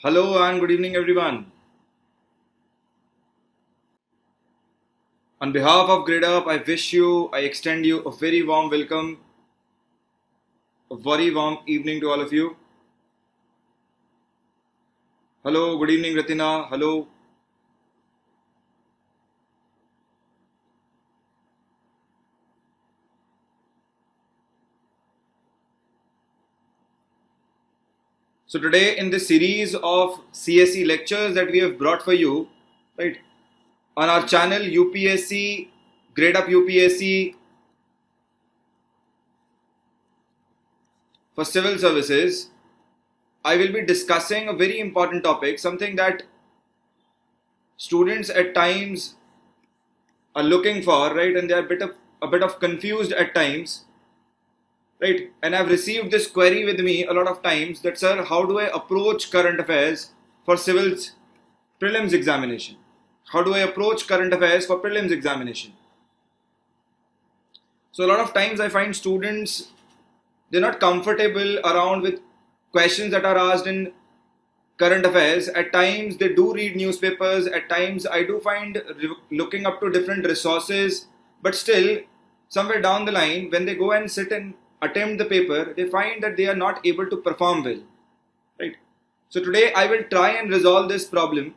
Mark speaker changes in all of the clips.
Speaker 1: Hello and good evening, everyone. On behalf of Grade Up, I extend you a very warm welcome, a very warm evening to all of you. Hello, good evening, Ratina. Hello. So today, in this series of CSE lectures that we have brought for you, right, on our channel UPSC, Grade Up UPSC for Civil Services, I will be discussing a very important topic, something that students at times are looking for, right, and they are a bit of confused at times, right? And I've received this query with me a lot of times that, sir, how do I approach current affairs for civil's prelims examination? How do I approach current affairs for prelims examination? So a lot of times I find students, they're not comfortable around with questions that are asked in current affairs. At times they do read newspapers, at times I do find looking up to different resources, but still somewhere down the line when they go and sit and attempt the paper, they find that they are not able to perform well, right? So today I will try and resolve this problem.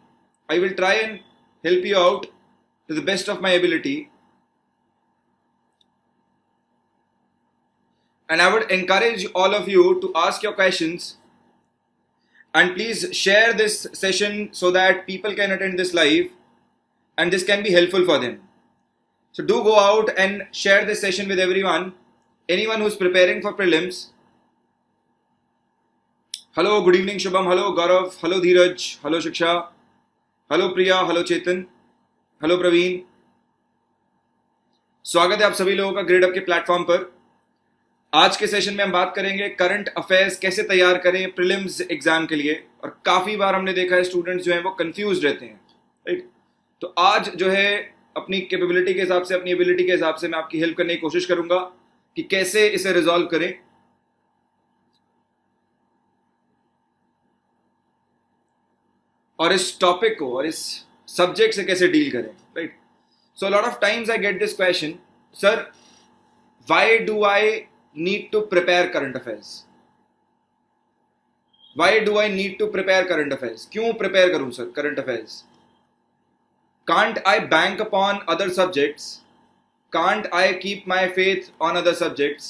Speaker 1: I will try and help you out to the best of my ability, and I would encourage all of you to ask your questions, and please share this session so that people can attend this live and this can be helpful for them. So do go out and share this session with everyone, anyone who's preparing for prelims. Hello, good evening Shubham, hello Gaurav, hello Dheeraj, hello Shiksha, hello Priya, hello Chetan, hello Praveen. स्वागत है आप सभी लोगों का grade up के platform पर। आज के सेशन में हम बात करेंगे करंट अफेयर्स कैसे तैयार करें प्रीलिम्स एग्जाम के लिए। और काफ़ी बार हमने देखा है स्टूडेंट्स जो हैं वो कंफ्यूज रहते हैं, राइट? तो आज जो है अपनी कैपेबिलिटी के हिसाब से, अपनी एबिलिटी के हिसाब से मैं आपकी हेल्प करने की कोशिश करूंगा कि कैसे इसे रिजॉल्व करें। और इस टॉपिक को और इस सब्जेक्ट से कैसे डील करें, right? So lot of times I get this question, sir why do I need to prepare current affairs? Why do I need to prepare current affairs? क्यों prepare करूं sir current affairs? Can't I bank upon other subjects? Can't I keep my faith on other subjects?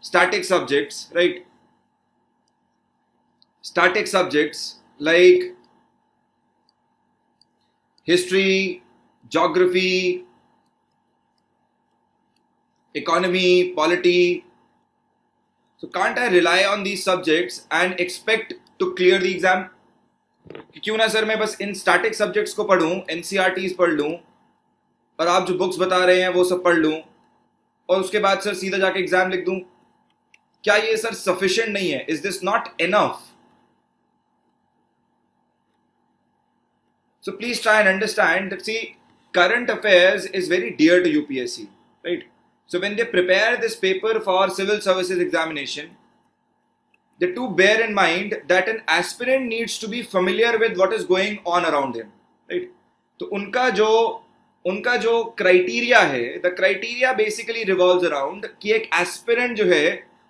Speaker 1: Static subjects, right? Static subjects like history, geography, economy, polity. So can't I rely on these subjects and expect to clear the exam? क्यों ना sir मैं बस इन static subjects को पढ़ूं, NCERTs पढ़ लूं और आप जो बुक्स बता रहे हैं वो सब पढ़ लूं और उसके बाद सर सीधा जाके एग्जाम लिख दूं? क्या ये सर सफिशिएंट नहीं है? Is this not enough? So please try and understand that, see, current affairs is very dear to UPSC, right? So when they prepare this paper for civil services examination, they do bear in mind that an aspirant needs to be familiar with what is going on around him, right? तो उनका जो criteria है, the criteria basically revolves around कि एक aspirant जो है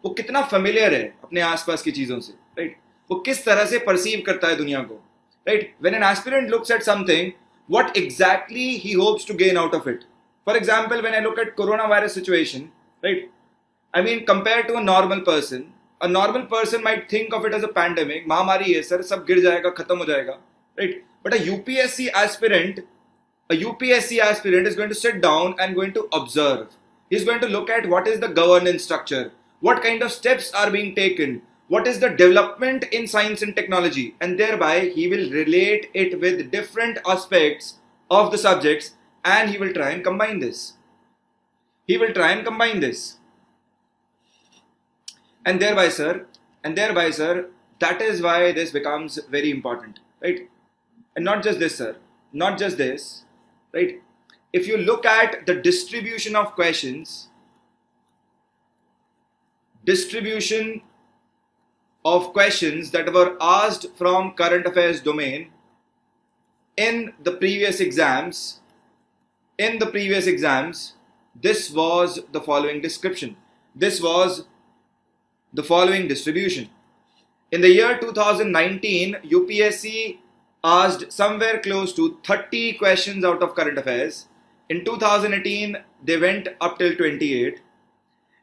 Speaker 1: वो कितना familiar है अपने आसपास की चीजों से, right? वो किस तरह से perceive करता है दुनिया को, right? When an aspirant looks at something, what exactly he hopes to gain out of it. For example, when I look at coronavirus situation, right? I mean, compared to a normal person might think of it as a pandemic. महामारी है sir, सब गिर जाएगा, खत्म हो जाएगा, right? But a UPSC aspirant is going to sit down and going to observe. He's going to look at what is the governance structure, what kind of steps are being taken, what is the development in science and technology, and thereby he will relate it with different aspects of the subjects. And he will try and combine this. And thereby, sir, that is why this becomes very important, right? And not just this, sir. Not just this, right? If you look at the distribution of questions, distribution of questions that were asked from current affairs domain in the previous exams. This was the following description. This was the following distribution. In the year 2019, UPSC asked somewhere close to 30 questions out of current affairs. In 2018, they went up till 28.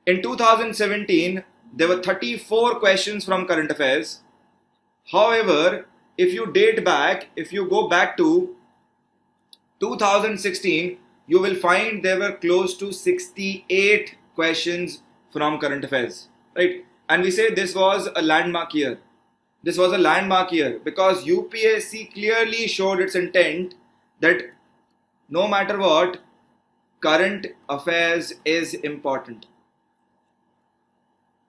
Speaker 1: In 2017, there were 34 questions from current affairs. However, if you go back to 2016, you will find there were close to 68 questions from current affairs, right? And we say this was a landmark year. This was a landmark year because UPSC clearly showed its intent that no matter what, current affairs is important.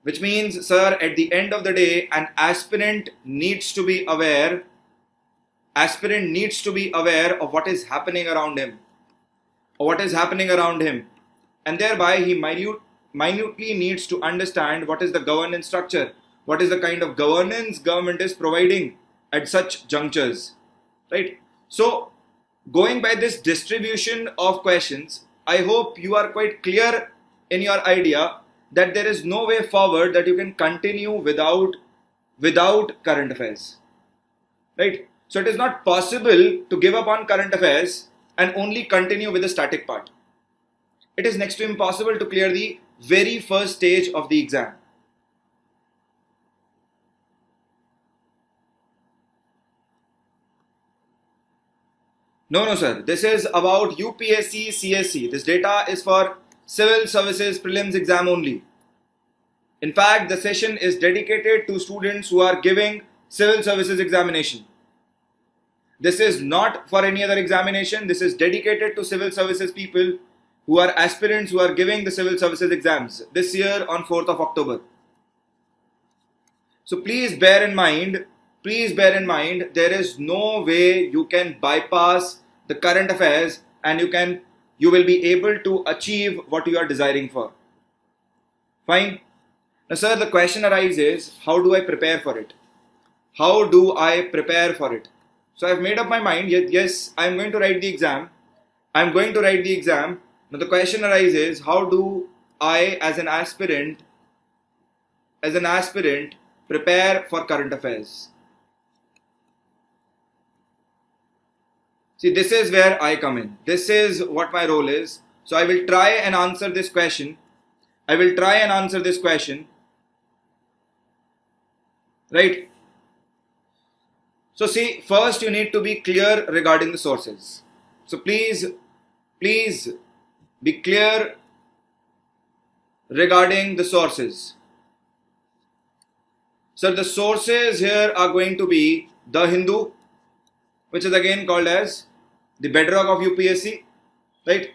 Speaker 1: Which means, sir, at the end of the day, an aspirant needs to be aware of what is happening around him. And thereby he minutely needs to understand what is the governance structure, what is the kind of governance government is providing at such junctures, right? So going by this distribution of questions, I hope you are quite clear in your idea that there is no way forward that you can continue without current affairs, right? So it is not possible to give up on current affairs and only continue with the static part. It is next to impossible to clear the very first stage of the exam. No, sir. This is about UPSC CSE. This data is for Civil Services Prelims exam only. In fact, the session is dedicated to students who are giving Civil Services examination. This is not for any other examination. This is dedicated to Civil Services people who are aspirants who are giving the Civil Services exams this year on 4th of October. So please bear in mind, there is no way you can bypass the current affairs and you will be able to achieve what you are desiring for. Fine. Now, sir, the question arises, how do I prepare for it? So I've made up my mind, yes, I'm going to write the exam. Now the question arises, how do I as an aspirant prepare for current affairs? See, this is where I come in. This is what my role is. So I will try and answer this question. Right? So see, first you need to be clear regarding the sources. So please be clear regarding the sources. So the sources here are going to be The Hindu, which is again called as the bedrock of UPSC, right?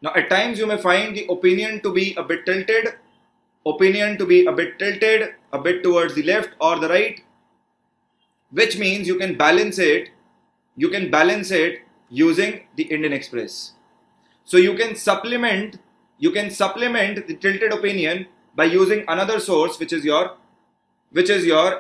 Speaker 1: Now at times you may find the opinion to be a bit tilted, a bit towards the left or the right, which means you can balance it using the Indian Express. So you can supplement the tilted opinion by using another source, which is your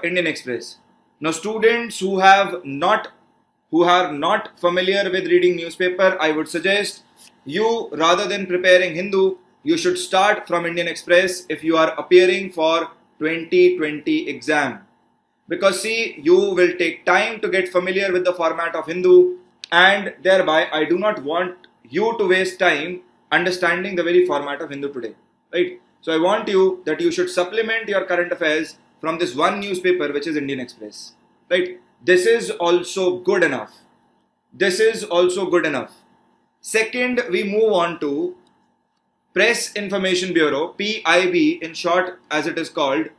Speaker 1: Indian Express. Now students who are not familiar with reading newspaper, I would suggest you, rather than preparing Hindu, you should start from Indian Express if you are appearing for 2020 exam. Because see, you will take time to get familiar with the format of Hindu, and thereby I do not want you to waste time understanding the very format of Hindu today, right? So I want you that you should supplement your current affairs from this one newspaper, which is Indian Express, right? This is also good enough. Second, we move on to Press Information Bureau, PIB in short as it is called.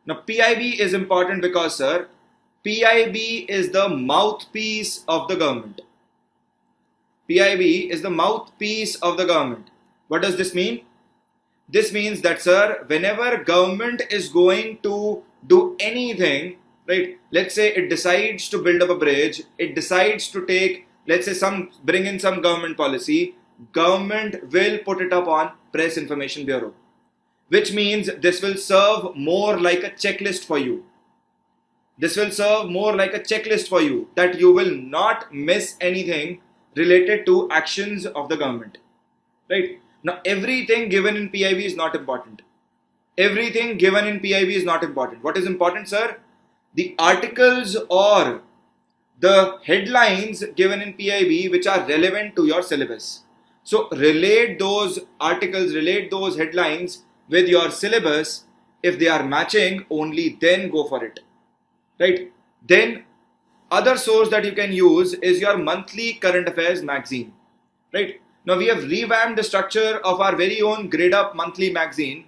Speaker 1: Now PIB is important because, sir, PIB is the mouthpiece of the government. What does this mean? This means that, sir, whenever government is going to do anything, right? Let's say it decides to build up a bridge, it decides to take, let's say, bring in some government policy, government will put it up on Press Information Bureau, which means this will serve more like a checklist for you. This will serve more like a checklist for you, that you will not miss anything related to actions of the government. Right? Now, everything given in PIB is not important. Everything given in PIB is not important. What is important, sir? The articles or the headlines given in PIB which are relevant to your syllabus. So relate those articles, relate those headlines with your syllabus. If they are matching, only then go for it. Right? Then other source that you can use is your monthly current affairs magazine. Right? Now we have revamped the structure of our very own Grade Up monthly magazine.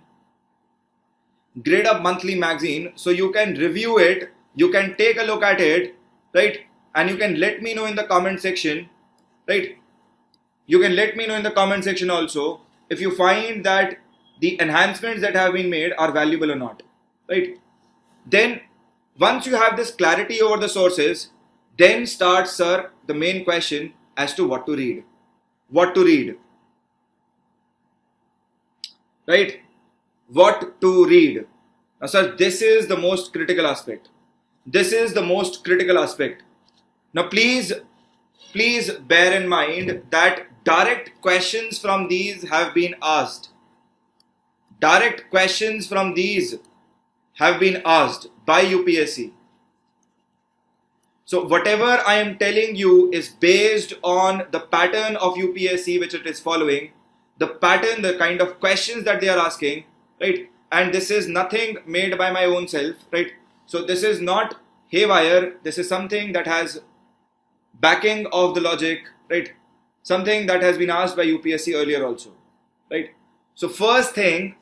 Speaker 1: Grade Up monthly magazine. So you can review it, you can take a look at it, right? And you can let me know in the comment section, right? You can let me know in the comment section also if you find that the enhancements that have been made are valuable or not, right? Then once you have this clarity over the sources, then starts, sir, the main question as to what to read. What to read, right? What to read. Now, sir, this is the most critical aspect. This is the most critical aspect. Now, please bear in mind that direct questions from these have been asked. Direct questions from these have been asked by UPSC. So whatever I am telling you is based on the pattern of UPSC which it is following, the pattern, the kind of questions that they are asking, right? And this is nothing made by my own self, right? So this is not haywire. This is something that has backing of the logic, right? Something that has been asked by UPSC earlier also, right? So first thing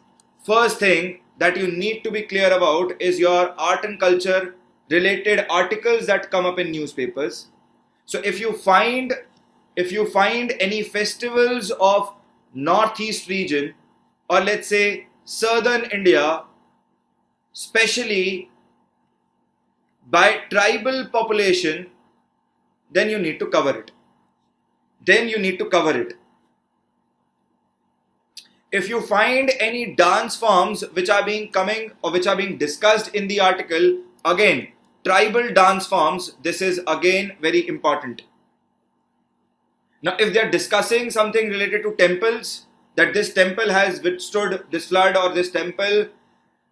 Speaker 1: that you need to be clear about is your art and culture related articles that come up in newspapers. So if you find any festivals of Northeast region, or let's say Southern India, especially by tribal population, then you need to cover it. If you find any dance forms which are being discussed in the article, again, tribal dance forms, this is again very important. Now, if they are discussing something related to temples, that this temple has withstood this flood, or this temple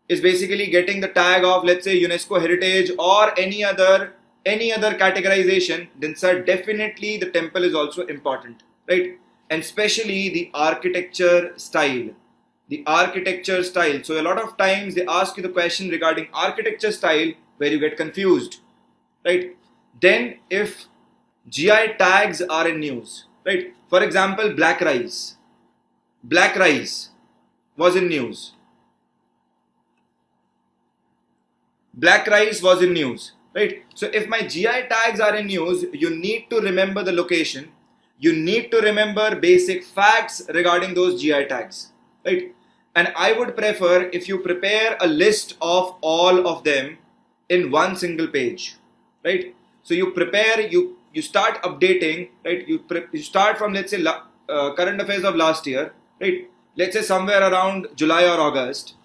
Speaker 1: is basically getting the tag of, let's say, UNESCO heritage or any other categorization, then sir, definitely the temple is also important, right? And especially the architecture style. So a lot of times they ask you the question regarding architecture style where you get confused, right? Then if GI tags are in news, right? For example, black rice was in news. Right? So if my GI tags are in news, you need to remember the location. You need to remember basic facts regarding those GI tags, right? And I would prefer if you prepare a list of all of them in one single page, right? So you prepare, you start updating, right? You start from, let's say, current affairs of last year, right? Let's say somewhere around July or August,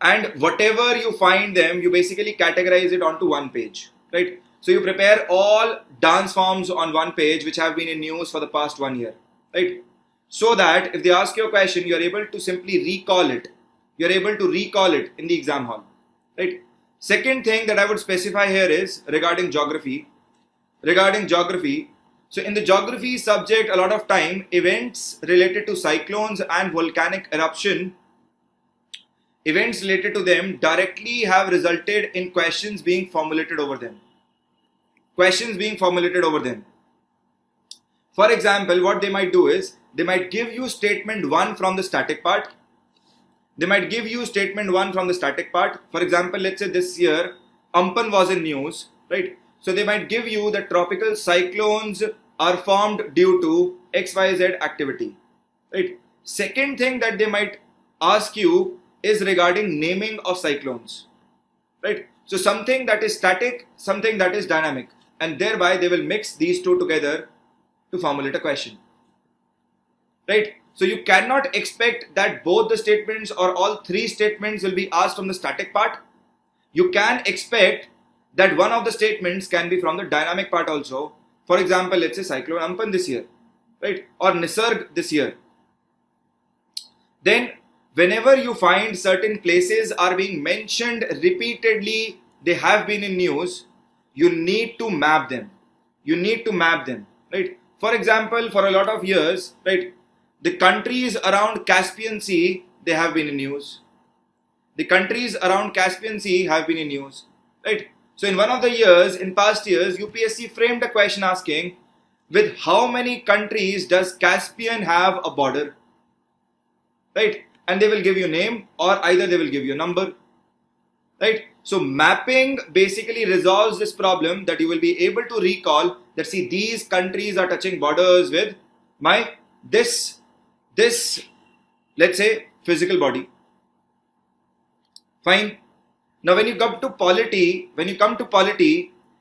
Speaker 1: and whatever you find them, you basically categorize it onto one page, right? So you prepare all dance forms on one page which have been in news for the past 1 year, right? So that if they ask you a question, you are able to simply recall it. You are able to recall it in the exam hall, right? Second thing that I would specify here is regarding geography. So in the geography subject, a lot of time, events related to cyclones and volcanic eruption, events related to them directly have resulted in questions being formulated over them. For example, what they might do is, they might give you statement 1 from the static part. For example, let's say this year, Ampan was in news, right? So they might give you that tropical cyclones are formed due to XYZ activity, right? Second thing that they might ask you is regarding naming of cyclones, right? So something that is static, something that is dynamic, and thereby they will mix these two together to formulate a question, right? So you cannot expect that both the statements or all three statements will be asked from the static part. You can expect that one of the statements can be from the dynamic part also. For example, let's say cyclone Ampan this year, right? Or Nisarg this year. Then whenever you find certain places are being mentioned repeatedly, they have been in news, you need to map them. You need to map them, right? For example, for a lot of years, right, the countries around Caspian Sea, they have been in news. The countries around Caspian Sea have been in news, right? So in one of the years, in past years, UPSC framed a question asking, with how many countries does Caspian have a border? Right? And they will give you name, or either they will give you a number. Right? So mapping basically resolves this problem, that you will be able to recall that, see, these countries are touching borders with my this let's say physical body. Fine. Now when you come to polity,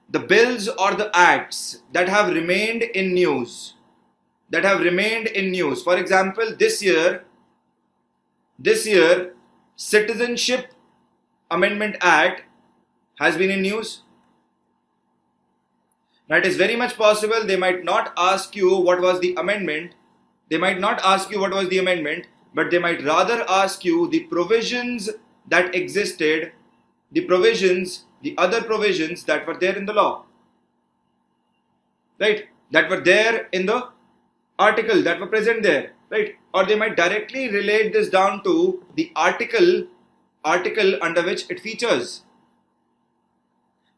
Speaker 1: the bills or the acts that have remained in news, for example, this year Citizenship Amendment Act has been in news. Now it is very much possible they might not ask you what was the amendment, but they might rather ask you the provisions that existed, the other provisions that were there in the law, right? That were there in the article that were present there, right? Or they might directly relate this down to the article under which it features.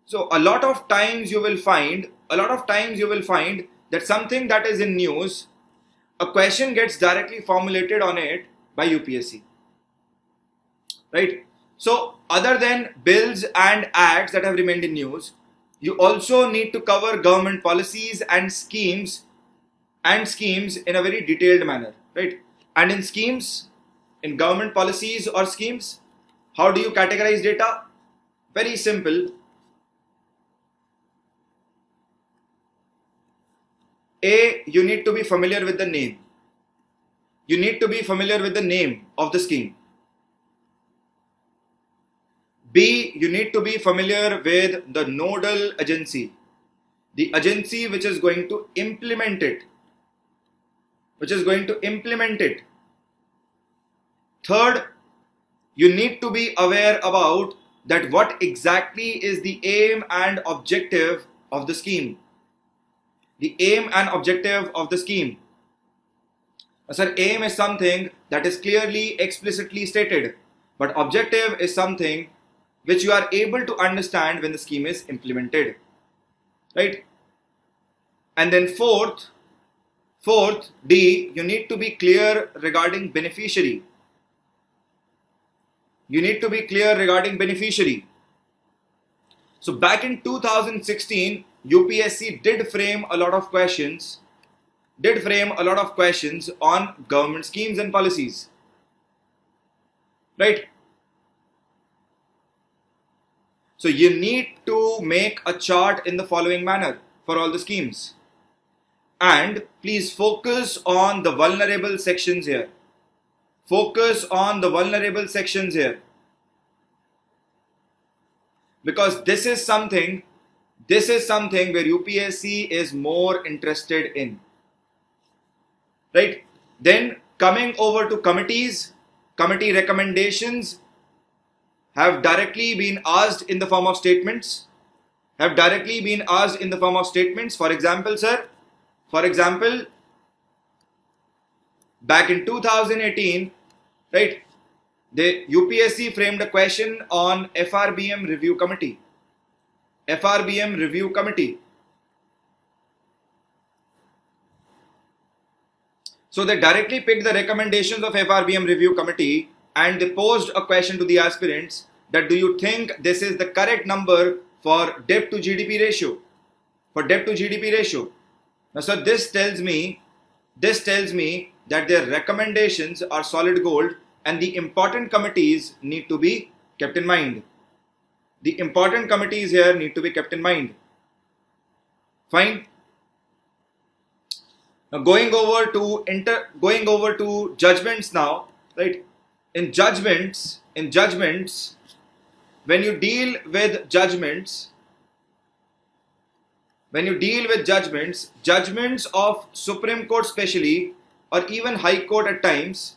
Speaker 1: So a lot of times you will find that something that is in news, a question gets directly formulated on it by UPSC, right? So other than bills and acts that have remained in news, you also need to cover government policies and schemes in a very detailed manner, right? And in government policies or schemes, how do you categorize data? Very simple. A, you need to be familiar with the name. You need to be familiar with the name of the scheme. B, you need to be familiar with the nodal agency, the agency which is going to implement it. Third, you need to be aware about that what exactly is the aim and objective of the scheme. Sir, aim is something that is clearly, explicitly stated, but objective is something which you are able to understand when the scheme is implemented, right? And then fourth, D, you need to be clear regarding beneficiary. So back in 2016, UPSC did frame a lot of questions on government schemes and policies, right? So you need to make a chart in the following manner for all the schemes. And please focus on the vulnerable sections here. Because this is something where UPSC is more interested in, right? Then coming over to committees, committee recommendations have directly been asked in the form of statements. For example, sir, back in 2018, right, the UPSC framed a question on FRBM review committee. So they directly picked the recommendations of FRBM review committee and they posed a question to the aspirants that, do you think this is the correct number for debt to GDP ratio? Now, sir, this tells me that their recommendations are solid gold and the important committees need to be kept in mind. Fine. Now going over to judgments now, right? In judgments, when you deal with judgments, judgments of Supreme Court specially, or even High Court at times,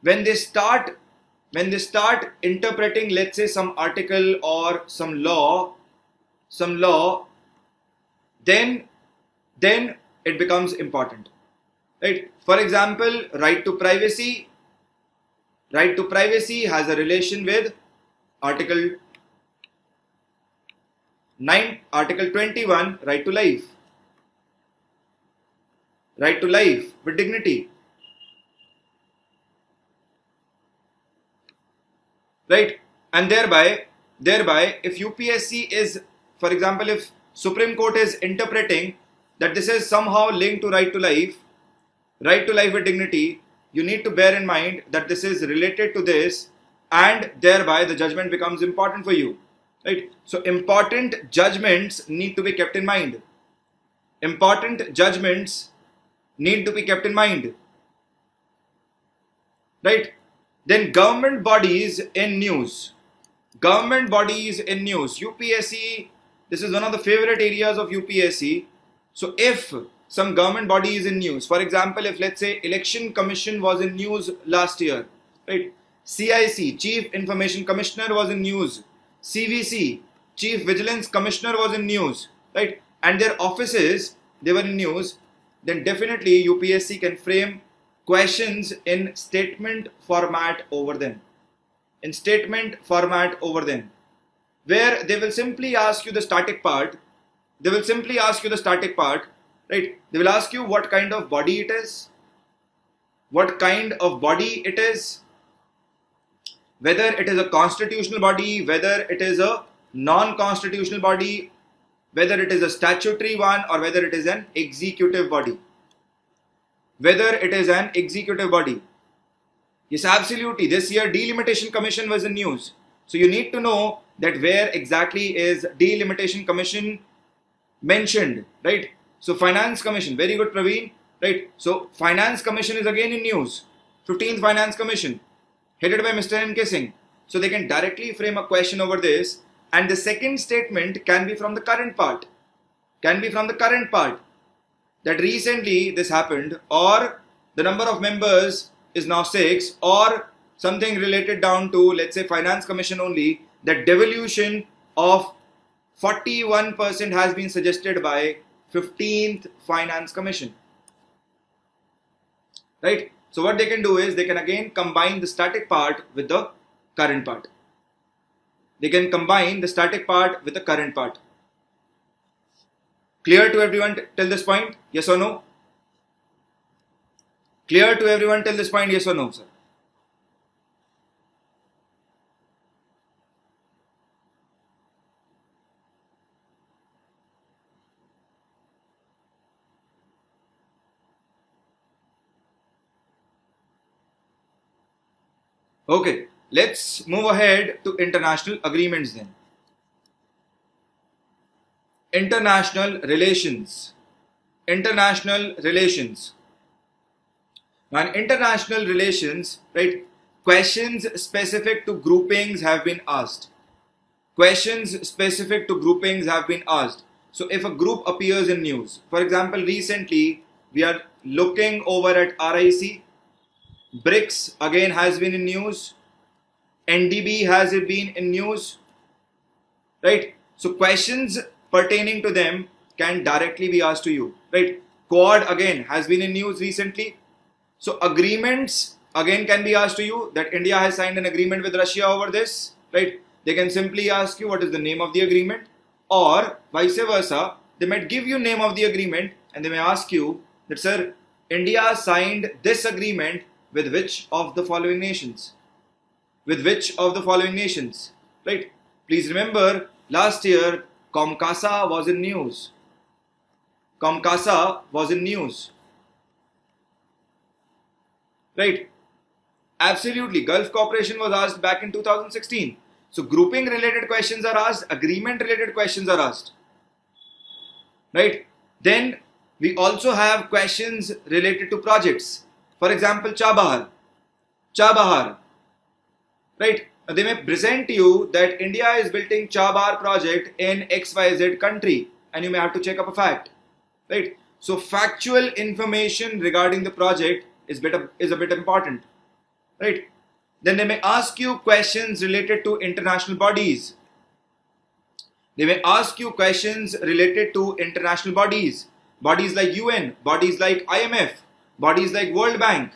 Speaker 1: when they start interpreting, let's say, some article or some law, then it becomes important, right? For example, right to privacy has a relation with Article 21, right to life with dignity, right? And thereby, if UPSC is, for example, if Supreme Court is interpreting that this is somehow linked to right to life with dignity, you need to bear in mind that this is related to this, and thereby the judgment becomes important for you, right? So important judgments need to be kept in mind. Right? Then government bodies in news. UPSC, this is one of the favorite areas of UPSC. So if some government body is in news, for example, if let's say Election Commission was in news last year, right? CIC, Chief Information Commissioner, was in news. CVC, Chief Vigilance Commissioner, was in news, right? And their offices, they were in news, then definitely UPSC can frame questions in statement format over them. Where they will simply ask you the static part. Right? They will ask you what kind of body it is. Whether it is a constitutional body, whether it is a non-constitutional body, whether it is a statutory one, or whether it is an executive body. Yes, absolutely. This year Delimitation Commission was in news. So you need to know that where exactly is Delimitation Commission mentioned, right? So Finance Commission, very good Praveen, right? So Finance Commission is again in news. 15th Finance Commission, headed by Mr. N.K. Singh. So they can directly frame a question over this, and the second statement can be from the current part. That recently this happened, or the number of members is now 6, or something related down to, let's say, Finance Commission only, that devolution of 41% has been suggested by 15th Finance Commission, right? So what they can do is they can again combine the static part with the current part. Clear to everyone till this point? Yes or no? Clear to everyone till this point? Yes or no, sir? Okay, let's move ahead to international agreements then. International relations. Now in international relations, right, questions specific to groupings have been asked. So if a group appears in news, for example, recently we are looking over at RIC, BRICS again has been in news, NDB has been in news, right? So questions pertaining to them can directly be asked to you, right? Quad again has been in news recently. So agreements again can be asked to you, that India has signed an agreement with Russia over this, right? They can simply ask you what is the name of the agreement, or vice versa, they might give you name of the agreement and they may ask you that, sir, India signed this agreement with which of the following nations? Right? Please remember, last year COMCASA was in news. Right? Absolutely. Gulf Cooperation was asked back in 2016. So grouping related questions are asked, agreement related questions are asked. Right? Then We also have questions related to projects. For example, Chabahar, right? They may present you that India is building Chabahar project in XYZ country, and you may have to check up a fact, right? So factual information regarding the project is a bit important, right? Then they may ask you questions related to international bodies. They may ask you questions related to international bodies, bodies like UN, bodies like IMF, bodies like World Bank,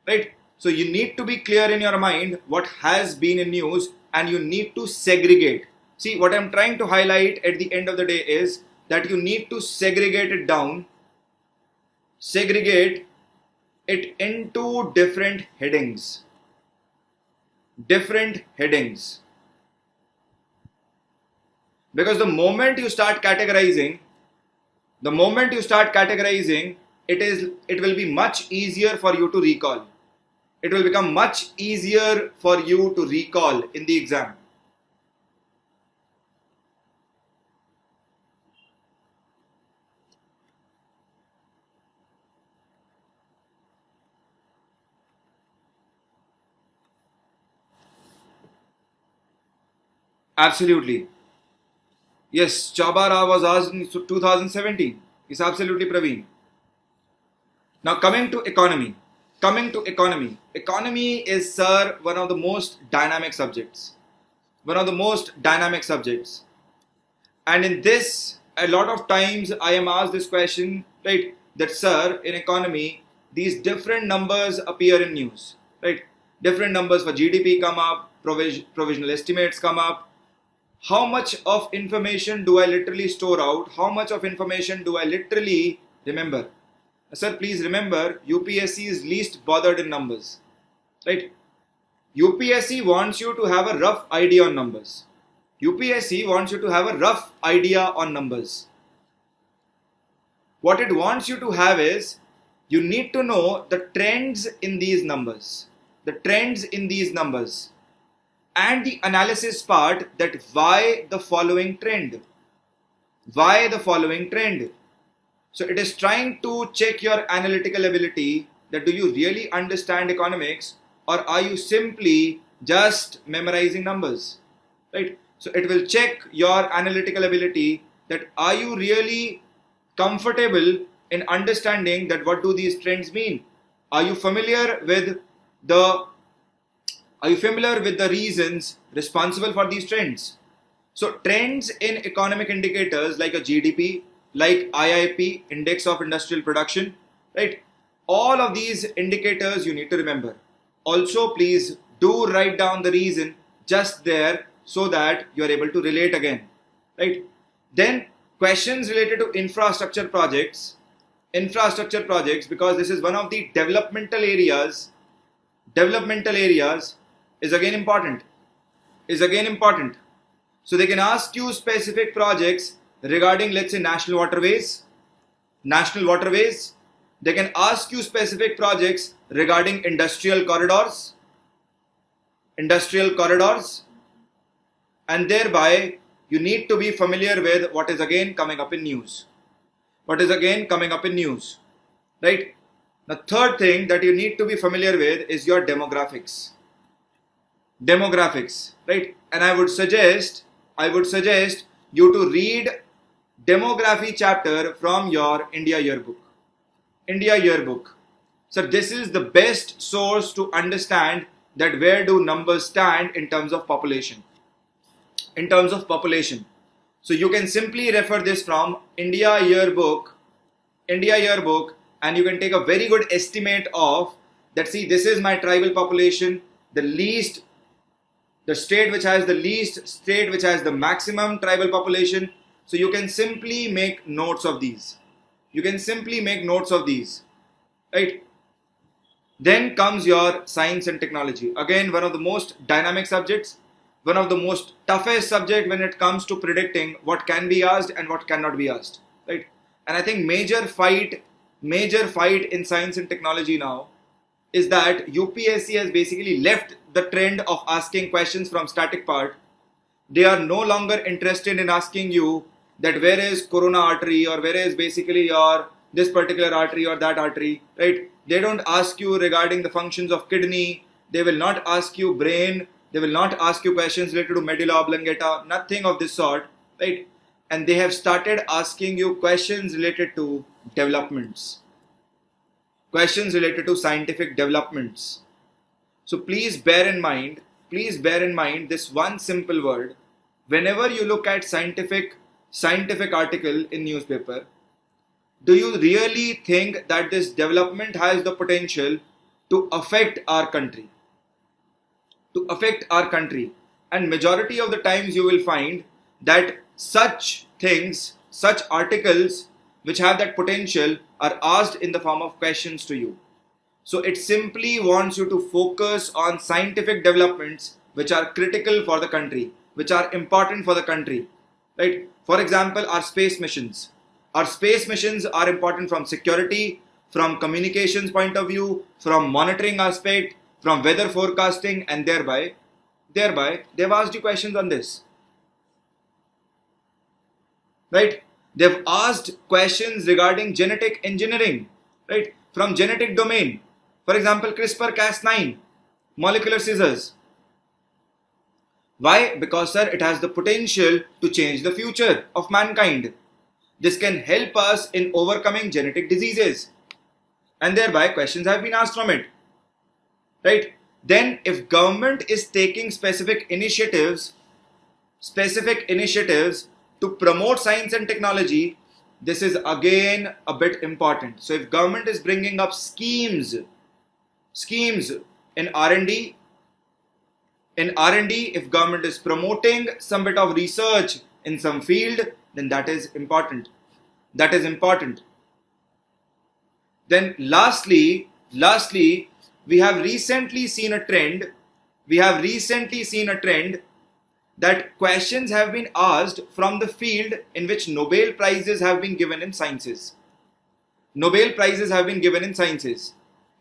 Speaker 1: right? So you need to be clear in your mind what has been in news, and you need to segregate. See, what I'm trying to highlight at the end of the day is that you need to segregate it down, segregate it into different headings. Because the moment you start categorizing, it will be much easier for you to recall. It will become much easier for you to recall in the exam. Absolutely. Yes, Chabara was asked in 2017. It's absolutely Praveen. Now coming to economy. Economy is, sir, one of the most dynamic subjects. And in this, a lot of times I am asked this question, right? That, sir, in economy, these different numbers appear in news, right? Different numbers for GDP come up, provisional estimates come up. How much of information do I literally store out? How much of information do I literally remember? Sir, please remember, UPSC is least bothered in numbers, right? UPSC wants you to have a rough idea on numbers. What it wants you to have is, you need to know the trends in these numbers. And the analysis part, that why the following trend. So it is trying to check your analytical ability, that do you really understand economics, or are you simply just memorizing numbers, right? So it will check your analytical ability, that are you really comfortable in understanding that what do these trends mean? Are you familiar with the reasons responsible for these trends? So trends in economic indicators like a GDP, like IIP, Index of Industrial Production, right? All of these indicators you need to remember. Also, please do write down the reason just there, so that you are able to relate again, right? Then questions related to infrastructure projects, because this is one of the developmental areas is again important. So they can ask you specific projects regarding, let's say, national waterways. They can ask you specific projects regarding industrial corridors, and thereby you need to be familiar with what is again coming up in news. Right? The third thing that you need to be familiar with is your demographics, right? And I would suggest you to read demography chapter from your India yearbook. So this is the best source to understand that where do numbers stand in terms of population. So you can simply refer this from India yearbook, and you can take a very good estimate of that. See, this is my tribal population, the state which has the maximum tribal population. So you can simply make notes of these. Right? Then comes your science and technology. Again, one of the most dynamic subjects, one of the most toughest subject when it comes to predicting what can be asked and what cannot be asked. Right? And I think major fight in science and technology now is that UPSC has basically left the trend of asking questions from static part. They are no longer interested in asking you that where is corona artery, or where is basically your this particular artery or that artery, right? They don't ask you regarding the functions of kidney. They will not ask you brain. They will not ask you questions related to medulla oblongata, nothing of this sort, right? And they have started asking you questions related to developments, questions related to scientific developments. So please bear in mind this one simple word. Whenever you look at scientific article in newspaper, do you really think that this development has the potential to affect our country? And majority of the times you will find that such things, such articles which have that potential are asked in the form of questions to you. So it simply wants you to focus on scientific developments which are critical for the country, which are important for the country, right? For example, our space missions. Our space missions are important from security, from communications point of view, from monitoring aspect, from weather forecasting, and thereby they've asked you questions on this, right? They've asked questions regarding genetic engineering, right? From genetic domain. For example, CRISPR-Cas9, molecular scissors. Why? Because, sir, it has the potential to change the future of mankind. This can help us in overcoming genetic diseases. And thereby questions have been asked from it, right? Then if government is taking specific initiatives to promote science and technology, this is again a bit important. So if government is bringing up schemes in R&D, if government is promoting some bit of research in some field, then that is important. Then lastly, we have recently seen a trend that questions have been asked from the field in which Nobel Prizes have been given in sciences.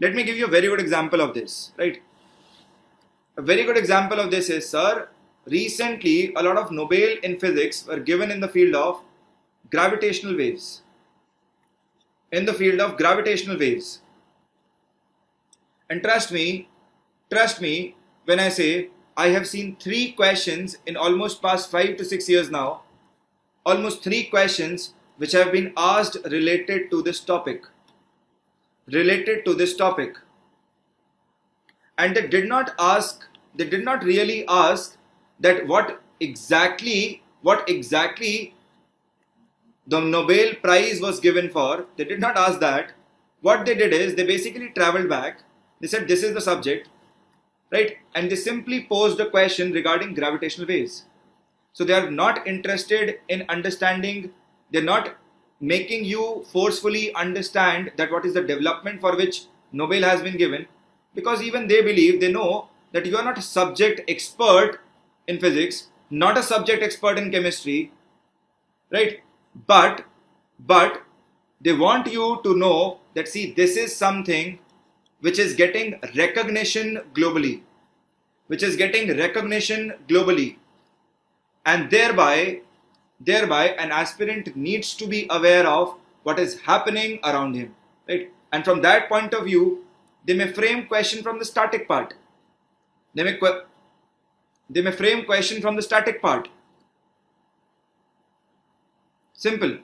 Speaker 1: Let me give you a very good example of this, right? A very good example of this is, sir, recently a lot of Nobel in physics were given in the field of gravitational waves. And trust me when I say I have seen 3 questions in almost past 5 to 6 years now, almost 3 questions which have been asked related to this topic. And they did not really ask that what exactly the Nobel Prize was given for. They did not ask that. What they did is they basically traveled back. They said this is the subject, right? And they simply posed a question regarding gravitational waves. So they are not interested in understanding, they're not making you forcefully understand that what is the development for which Nobel has been given, because even they know that you are not a subject expert in physics, not a subject expert in chemistry, right? But they want you to know that, see, this is something which is getting recognition globally, and thereby an aspirant needs to be aware of what is happening around him, right? And from that point of view, they may frame question from the static part. Simple.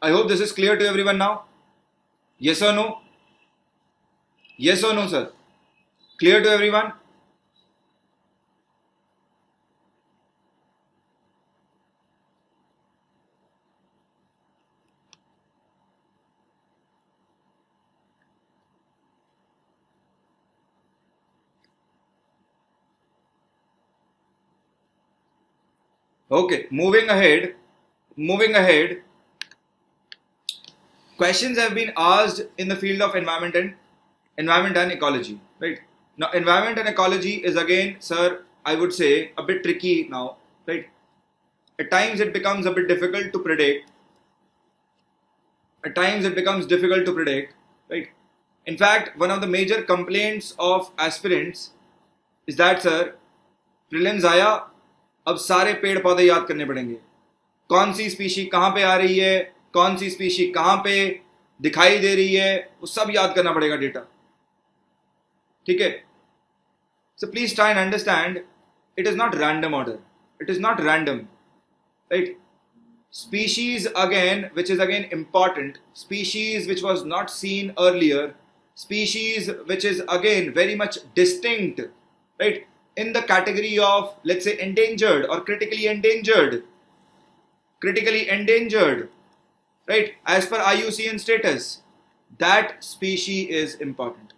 Speaker 1: I hope this is clear to everyone now. Yes or no? Yes or no, sir? Clear to everyone? Okay, moving ahead. Questions have been asked in the field of environment and ecology, right? Now, environment and ecology is again, sir, I would say a bit tricky now, right? At times it becomes a bit difficult to predict. Right? In fact, one of the major complaints of aspirants is that, sir, prelims आया अब सारे पेड़ पौधे याद करने पड़ेंगे, कौन सी species कहाँ पे आ रही है, कौन सी स्पीशी कहाँ पे दिखाई दे रही है, वो सब याद करना पड़ेगा डेटा, ठीक है. So please try and understand, it is not random order, it is not random, right? Species again, which is again important, species which was not seen earlier, species which is again very much distinct, right, in the category of, let's say, endangered or critically endangered, right, as per IUCN status, that species is important,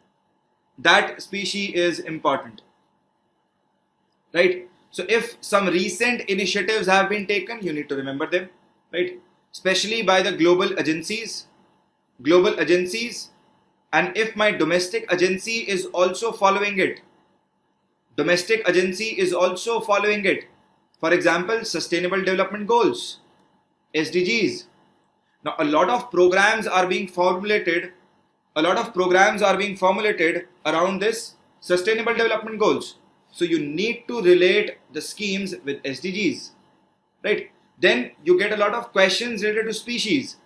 Speaker 1: right? So if some recent initiatives have been taken, you need to remember them, right, especially by the global agencies, and if my domestic agency is also following it, for example, Sustainable Development Goals, SDGs. Now a lot of programs are being formulated around this Sustainable Development Goals. So you need to relate the schemes with SDGs, right? Then you get a lot of questions related to species.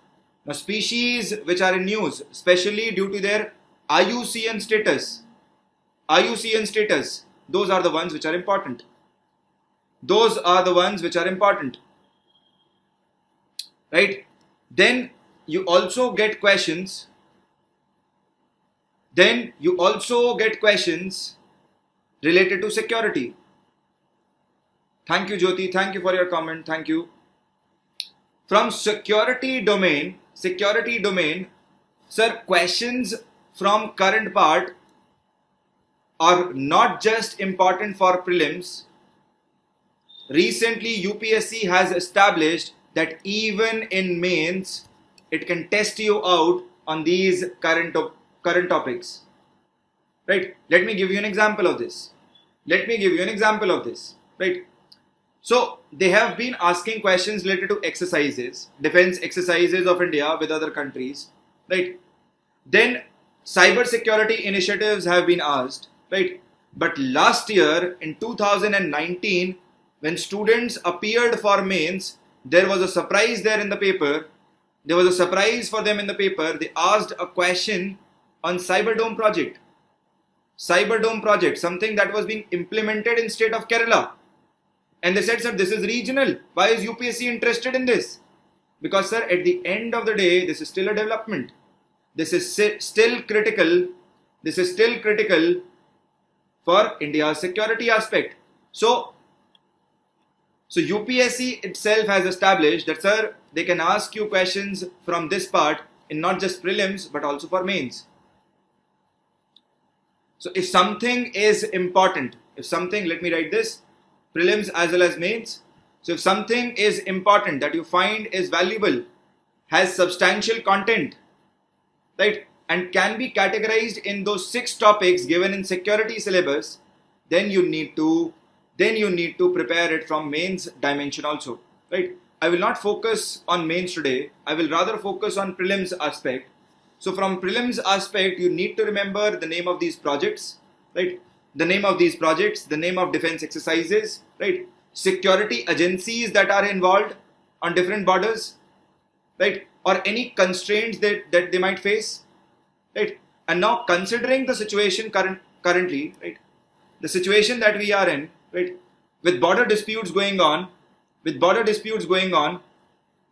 Speaker 1: Now species which are in news, especially due to their IUCN status, those are the ones which are important. Right? Then you also get questions. Related to security. Thank you, Jyoti. Thank you for your comment. Thank you. From security domain, sir, questions from current part are not just important for prelims. Recently, UPSC has established that even in mains, it can test you out on these current topics. Right? Let me give you an example of this. Right? So they have been asking questions related to exercises, defense exercises of India with other countries. Right? Then cyber security initiatives have been asked. Right? But last year in 2019, when students appeared for mains, there was a surprise there in the paper. There was a surprise for them in the paper. They asked a question on Cyberdome project, something that was being implemented in state of Kerala. And they said, sir, this is regional. Why is UPSC interested in this? Because, sir, at the end of the day, this is still a development. This is still critical for India's security aspect. So UPSC itself has established that, sir, they can ask you questions from this part in not just prelims, but also for mains. So if something is important, let me write this, prelims as well as mains. So if something is important that you find is valuable, has substantial content, right, and can be categorized in those 6 topics given in security syllabus, then you need to prepare it from mains dimension also, right? I will not focus on mains today. I will rather focus on prelims aspect. So from prelims aspect, you need to remember the name of these projects, right? The name of defense exercises, right? Security agencies that are involved on different borders, right? Or any constraints that they might face, right? And now considering the situation currently, right? The situation that we are in, right? With border disputes going on,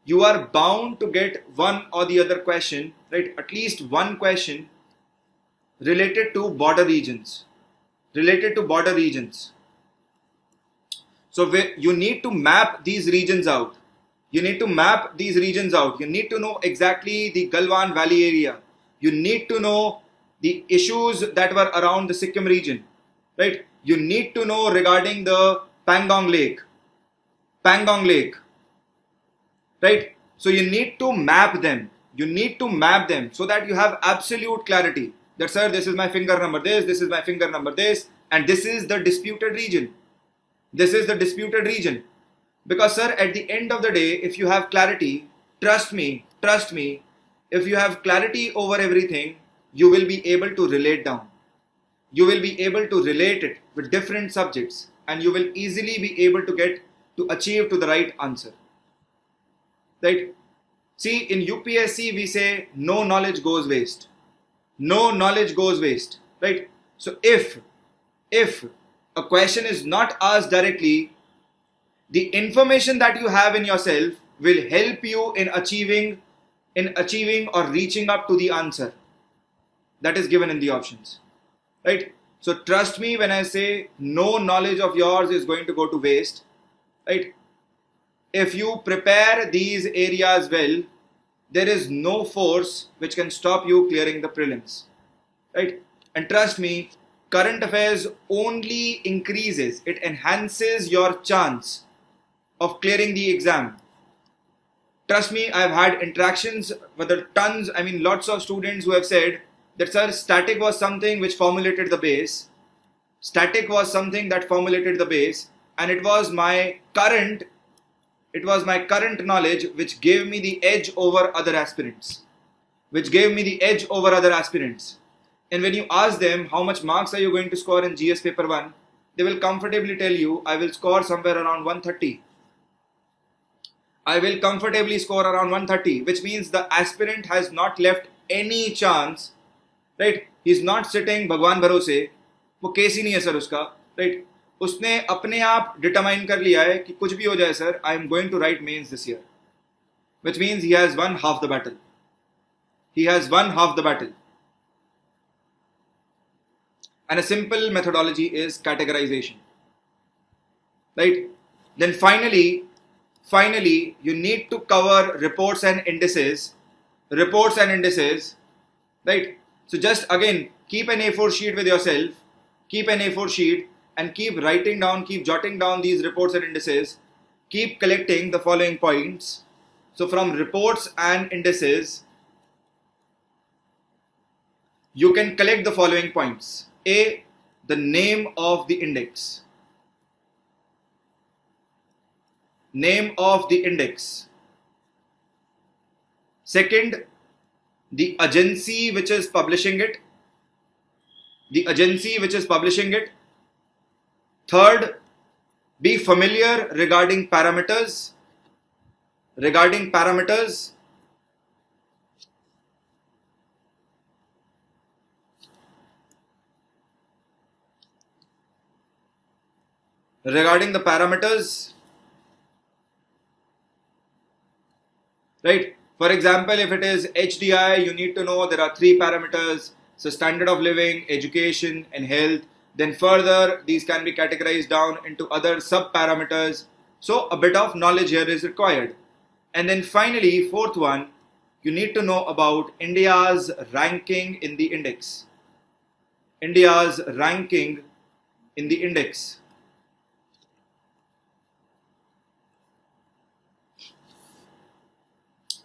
Speaker 1: you are bound to get one or the other question, right? At least one question related to border regions. So you need to map these regions out. You need to know exactly the Galwan Valley area. You need to know the issues that were around the Sikkim region, right? You need to know regarding the Pangong Lake, right? So you need to map them. So that you have absolute clarity that, sir, this is my finger number this is my finger number this, and this is the disputed region. Because, sir, at the end of the day, if you have clarity, trust me, if you have clarity over everything, you will be able to relate down. You will be able to relate it with different subjects, and you will easily be able to get to achieve to the right answer. Right? See, in UPSC we say no knowledge goes waste. No knowledge goes waste. Right? So if a question is not asked directly, the information that you have in yourself will help you in achieving or reaching up to the answer that is given in the options. Right? So trust me when I say no knowledge of yours is going to go to waste. Right? If you prepare these areas well, there is no force which can stop you clearing the prelims. Right? And trust me, current affairs only increases, it enhances your chance of clearing the exam. Trust me, I've had interactions with lots of students who have said that, sir, static was something which formulated the base. Static was something that formulated the base, and it was my current knowledge which gave me the edge over other aspirants. And when you ask them how much marks are you going to score in GS paper 1, they will comfortably tell you, I will score somewhere around 130. I will comfortably score around 130, which means the aspirant has not left any chance, right? He's not sitting भगवान भरोसे, वो case ही नहीं है sir उसका, right? उसने अपने आप determine कर लिया है कि कुछ भी हो जाए sir, I am going to write mains this year, which means he has won half the battle. And a simple methodology is categorization, right? Then finally, you need to cover reports and indices, right? So just again, keep an A4 sheet with yourself, and keep writing down, keep jotting down these reports and indices, keep collecting the following points. So from reports and indices, you can collect the following points. A, the name of the index. Second, the agency which is publishing it. Third, be familiar regarding parameters. Regarding the parameters, right? For example, if it is HDI, you need to know there are 3 parameters. So standard of living, education and health. Then further, these can be categorized down into other sub-parameters. So a bit of knowledge here is required. And then finally, fourth one, you need to know about India's ranking in the index.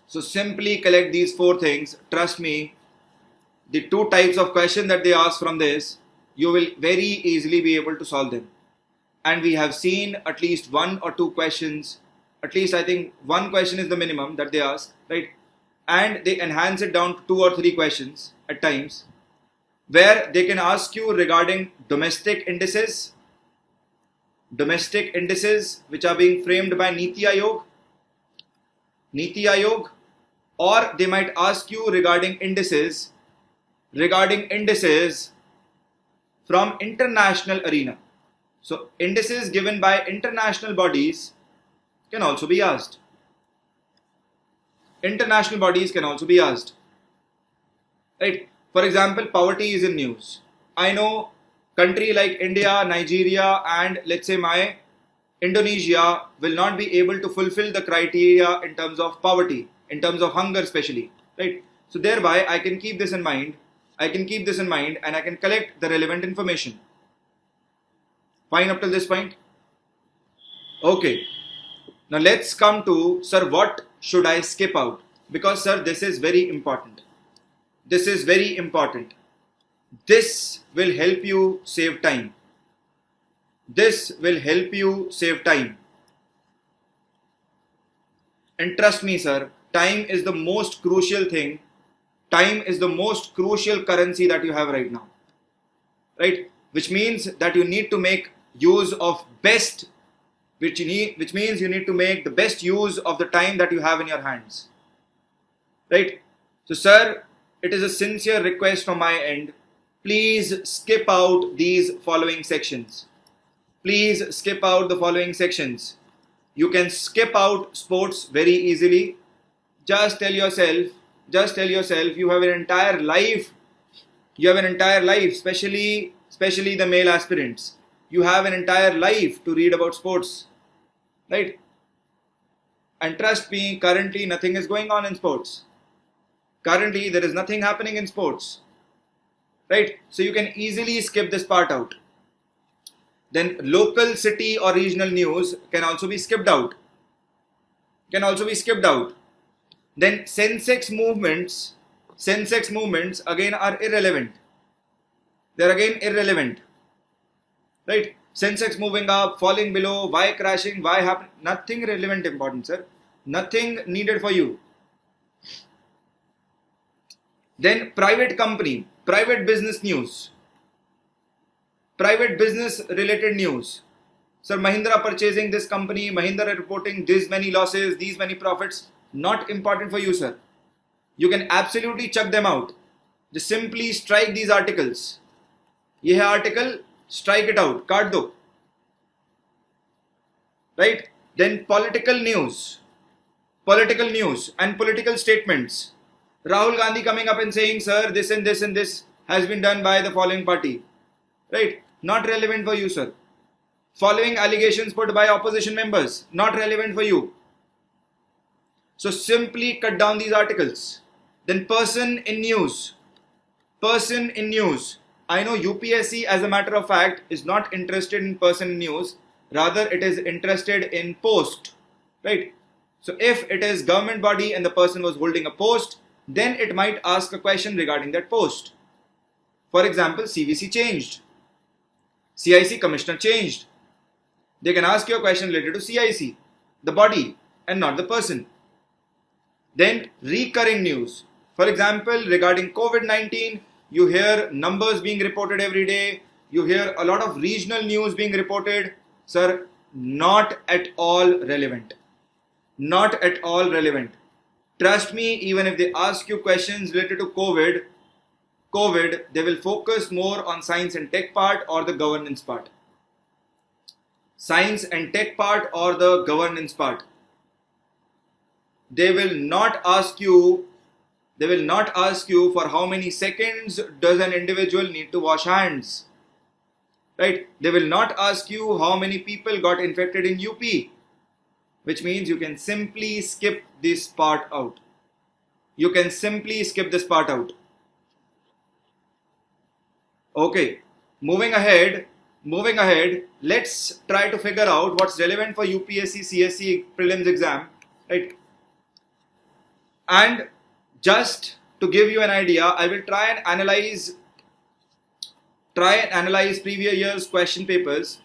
Speaker 1: So simply collect these 4 things. Trust me, the 2 types of questions that they ask from this, you will very easily be able to solve them. And we have seen at least 1 or 2 questions, at least I think 1 question is the minimum that they ask, right? And they enhance it down to 2 or 3 questions at times, where they can ask you regarding domestic indices which are being framed by Niti Aayog, or they might ask you regarding indices from international arena. So indices given by international bodies can also be asked. Right? For example, poverty is in news. I know country like India, Nigeria and let's say my Indonesia will not be able to fulfill the criteria in terms of poverty, in terms of hunger especially, right? So thereby I can keep this in mind, and I can collect the relevant information. Fine up till this point? Okay. Now let's come to, sir, what should I skip out? Because sir, this is very important. This will help you save time. And trust me, sir, time is the most crucial thing. Time is the most crucial currency that you have right now. Right? Which means that you need to make use of best which means you need to make the best use of the time that you have in your hands. Right? So sir, it is a sincere request from my end. Please skip out these following sections. Please skip out the following sections. You can skip out sports very easily. Just tell yourself you have an entire life. You have an entire life, especially the male aspirants. You have an entire life to read about sports. Right? And trust me, currently nothing is going on in sports. Currently there is nothing happening in sports. Right? So you can easily skip this part out. Then local, city or regional news can also be skipped out. Then Sensex movements again are irrelevant. They're again irrelevant. Right? Sensex moving up, falling below, why crashing, why happening, nothing relevant important, sir. Nothing needed for you. Then private company, private business news. Private business related news. Sir, Mahindra purchasing this company, Mahindra reporting this many losses, these many profits. Not important for you, sir. You can absolutely chuck them out. Just simply strike these articles. Ye hai article, strike it out, kaat do. Right? Then political news and political statements. Rahul Gandhi coming up and saying, sir, this and this and this has been done by the following party. Right? Not relevant for you, sir. Following allegations put by opposition members. Not relevant for you. So simply cut down these articles. Then person in news. I know UPSC as a matter of fact is not interested in person in news. Rather it is interested in post. Right? So if it is government body and the person was holding a post, then it might ask a question regarding that post. For example, CVC changed. CIC commissioner changed. They can ask you a question related to CIC, the body and not the person. Then recurring news. For example, regarding COVID-19, you hear numbers being reported every day. You hear a lot of regional news being reported. Sir, not at all relevant. Not at all relevant. Trust me, even if they ask you questions related to COVID, they will focus more on science and tech part or the governance part. Science and tech part or the governance part. They will not ask you for how many seconds does an individual need to wash hands. Right? They will not ask you how many people got infected in UP. Which means you can simply skip this part out. Okay, moving ahead, let's try to figure out what's relevant for UPSC CSE prelims exam, right? And just to give you an idea, I will try and analyze previous year's question papers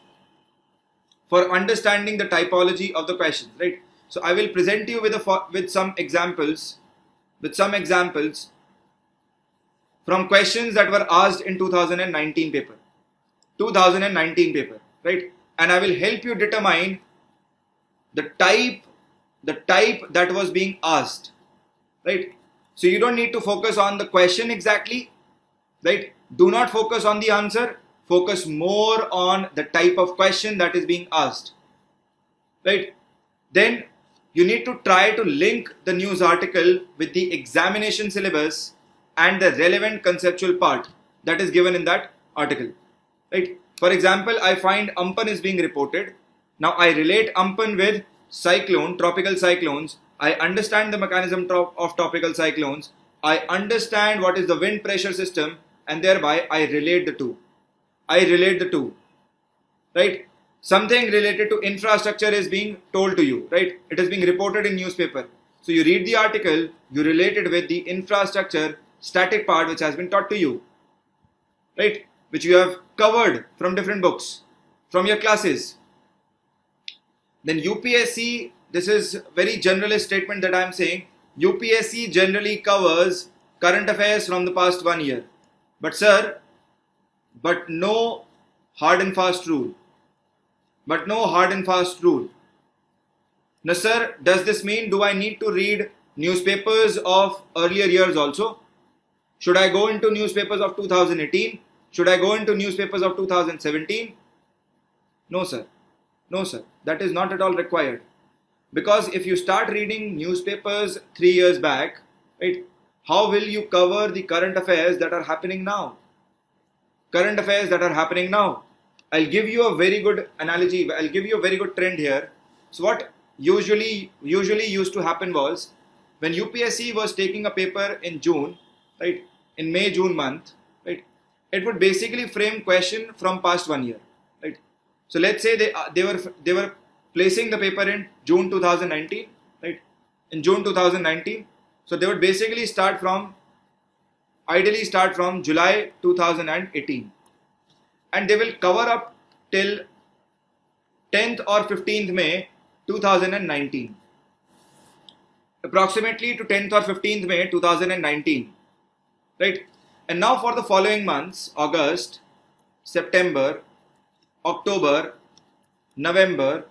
Speaker 1: for understanding the typology of the questions, right? So I will present you with some examples from questions that were asked in 2019 paper, right? And I will help you determine the type that was being asked, right? So you don't need to focus on the question exactly, right? Do not focus on the answer. Focus more on the type of question that is being asked, right? Then you need to try to link the news article with the examination syllabus and the relevant conceptual part that is given in that article, right? For example, I find Ampan is being reported. Now I relate Ampan with tropical cyclones. I understand the mechanism of tropical cyclones. I understand what is the wind pressure system, and thereby I relate the two. Right? Something related to infrastructure is being told to you, right? It is being reported in newspaper. So you read the article, you relate it with the infrastructure static part which has been taught to you, right? Which you have covered from different books, from your classes. Then UPSC, this is very generalist statement that I am saying. UPSC generally covers current affairs from the past 1 year. But no hard and fast rule. but no hard and fast rule. Now sir, does this mean do I need to read newspapers of earlier years also? Should I go into newspapers of 2018? Should I go into newspapers of 2017? No sir. No sir. That is not at all required. Because if you start reading newspapers 3 years back, right, how will you cover the current affairs that are happening now? Current affairs that are happening now. I'll give you a very good analogy. I'll give you a very good trend here. So what usually used to happen was when UPSC was taking a paper in June, right, in May, June month, right, it would basically frame question from past 1 year, right. So let's say they were placing the paper in June 2019, right, in June 2019. So they would basically ideally start from July 2018, and they will cover up till 10th or 15th May 2019, approximately to 10th or 15th May 2019, right. And now for the following months, August, September, October, November,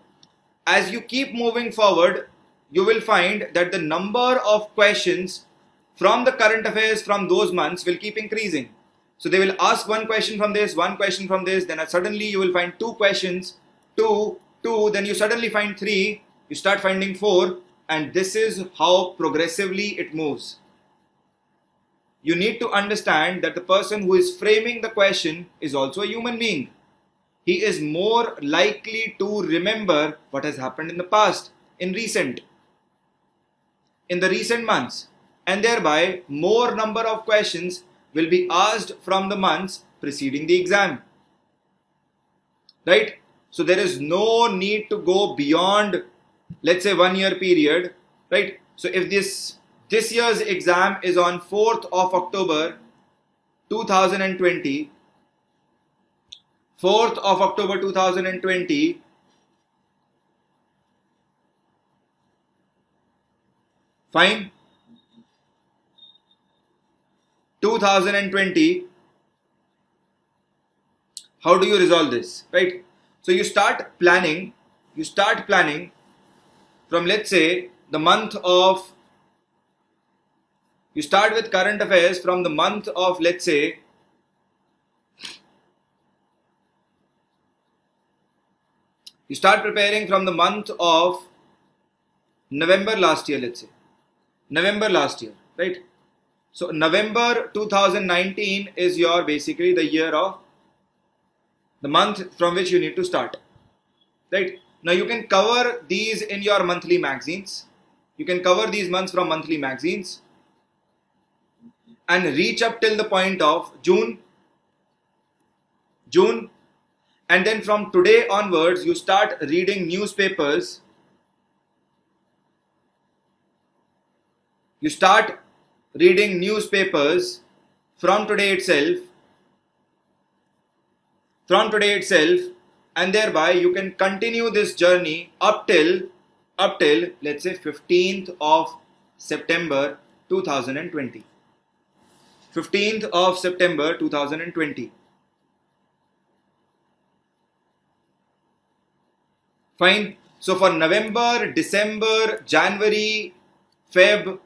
Speaker 1: as you keep moving forward, you will find that the number of questions from the current affairs from those months will keep increasing. So they will ask one question from this, one question from this, then suddenly you will find two questions, two, then you suddenly find three, you start finding four, and this is how progressively it moves. You need to understand that the person who is framing the question is also a human being. He is more likely to remember what has happened in the past, in the recent months, and thereby more number of questions will be asked from the months preceding the exam, right? So there is no need to go beyond, let's say, 1 year period, right? So if this year's exam is on 4th of October 2020, 4th of October 2020, fine, 2020, how do you resolve this, right? So you start planning from, let's say, the month of, you start with current affairs from the month of, let's say, you start preparing from the month of November last year, let's say, November last year, right? So November 2019 is your basically the year of the month from which you need to start, right? Now you can cover these in your monthly magazines. You can cover these months from monthly magazines and reach up till the point of June, and then from today onwards you start reading newspapers. You start reading newspapers from today itself, and thereby you can continue this journey up till let's say 15th of September 2020. 15th of September 2020. Fine. So for November, December, January, Feb,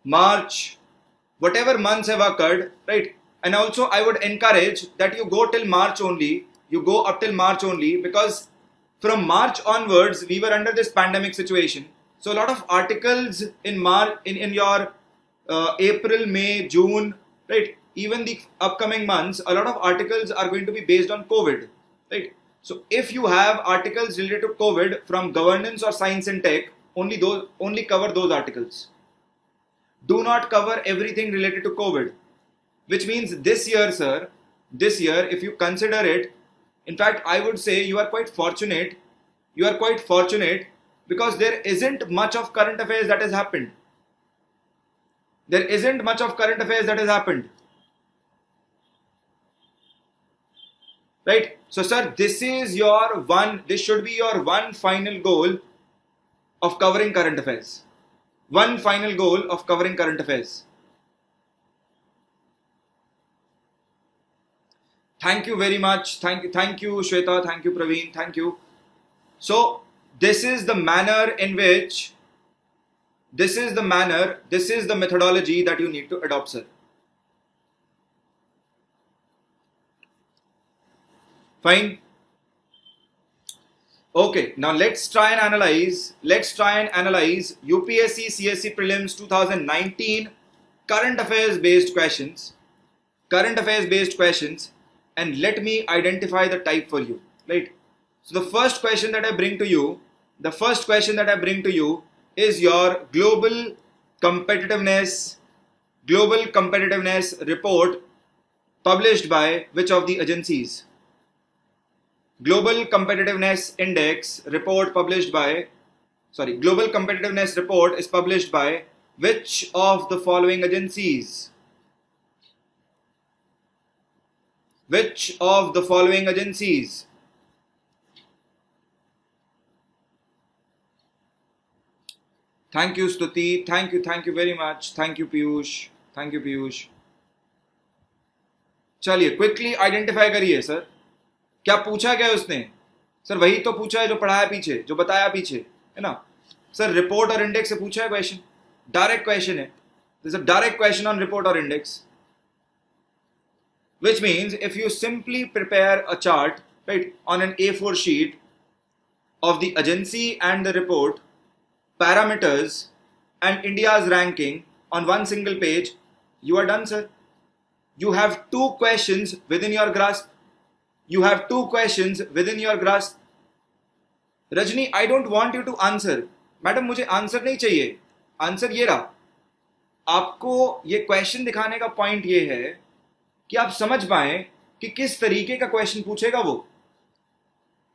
Speaker 1: March, whatever months have occurred, right? And also I would encourage that you go till March only. You go up till March only, because from March onwards we were under this pandemic situation. So a lot of articles in March, in your April, May, June, right? Even the upcoming months, a lot of articles are going to be based on COVID, right? So if you have articles related to COVID from governance or science and tech, only cover those articles. Do not cover everything related to COVID, which means this year, sir, if you consider it, in fact, I would say you are quite fortunate. You are quite fortunate because there isn't much of current affairs that has happened. There isn't much of current affairs that has happened. Right? So, sir, this should be your one final goal of covering current affairs. One final goal of covering current affairs. Thank you very much. Thank you, Shweta. Thank you, Praveen. Thank you. So this is the manner in which, this is the methodology that you need to adopt, sir. Fine. Okay, now let's try and analyze UPSC CSE Prelims 2019 current affairs based questions, and let me identify the type for you, right? So the first question that I bring to you is your global competitiveness report published by which of the agencies? Global competitiveness index report published by, global competitiveness report is published by which of the following agencies? Which of the following agencies? Thank you, Stuti. Thank you very much. Thank you, Piyush. चलिए quickly identify करिए sir, क्या पूछा गया उसने? Sir वही तो पूछा है जो पढ़ाया पीछे, जो बताया पीछे, है ना सर? रिपोर्ट और इंडेक्स से पूछा है क्वेश्चन, डायरेक्ट क्वेश्चन है. This is a direct question on report और index, which means if you simply prepare a chart, right, on an A4 sheet of the agency and the report, parameters and India's ranking on one single page, you are done, sir. You have two questions within your grasp. Rajni, I don't want you to answer. Madam मुझे answer नहीं चाहिए, answer ये रहा. आपको ये question दिखाने का point ये है कि आप समझ पाए कि किस तरीके का क्वेश्चन पूछेगा वो,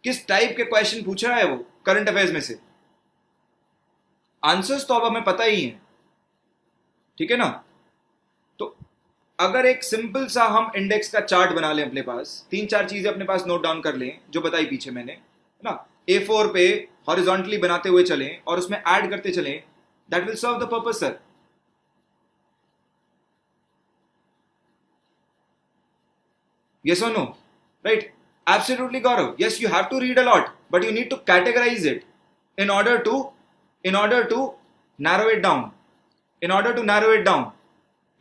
Speaker 1: किस टाइप के क्वेश्चन पूछ रहा है वो करंट अफेयर्स में से. आंसर्स तो अब हमें पता ही है, ठीक है ना? तो अगर एक सिंपल सा हम इंडेक्स का चार्ट बना लें, अपने पास 3-4 चीजें अपने पास नोट डाउन कर लें जो बताई पीछे मैंने, है ना, A4 पे हॉरिजॉन्टली बनाते हुए चलें और उसमें ऐड करते चलें, that will serve the purpose, sir. Yes or no? Right? Absolutely, Gaurav. Yes, you have to read a lot, but you need to categorize it in order to narrow it down.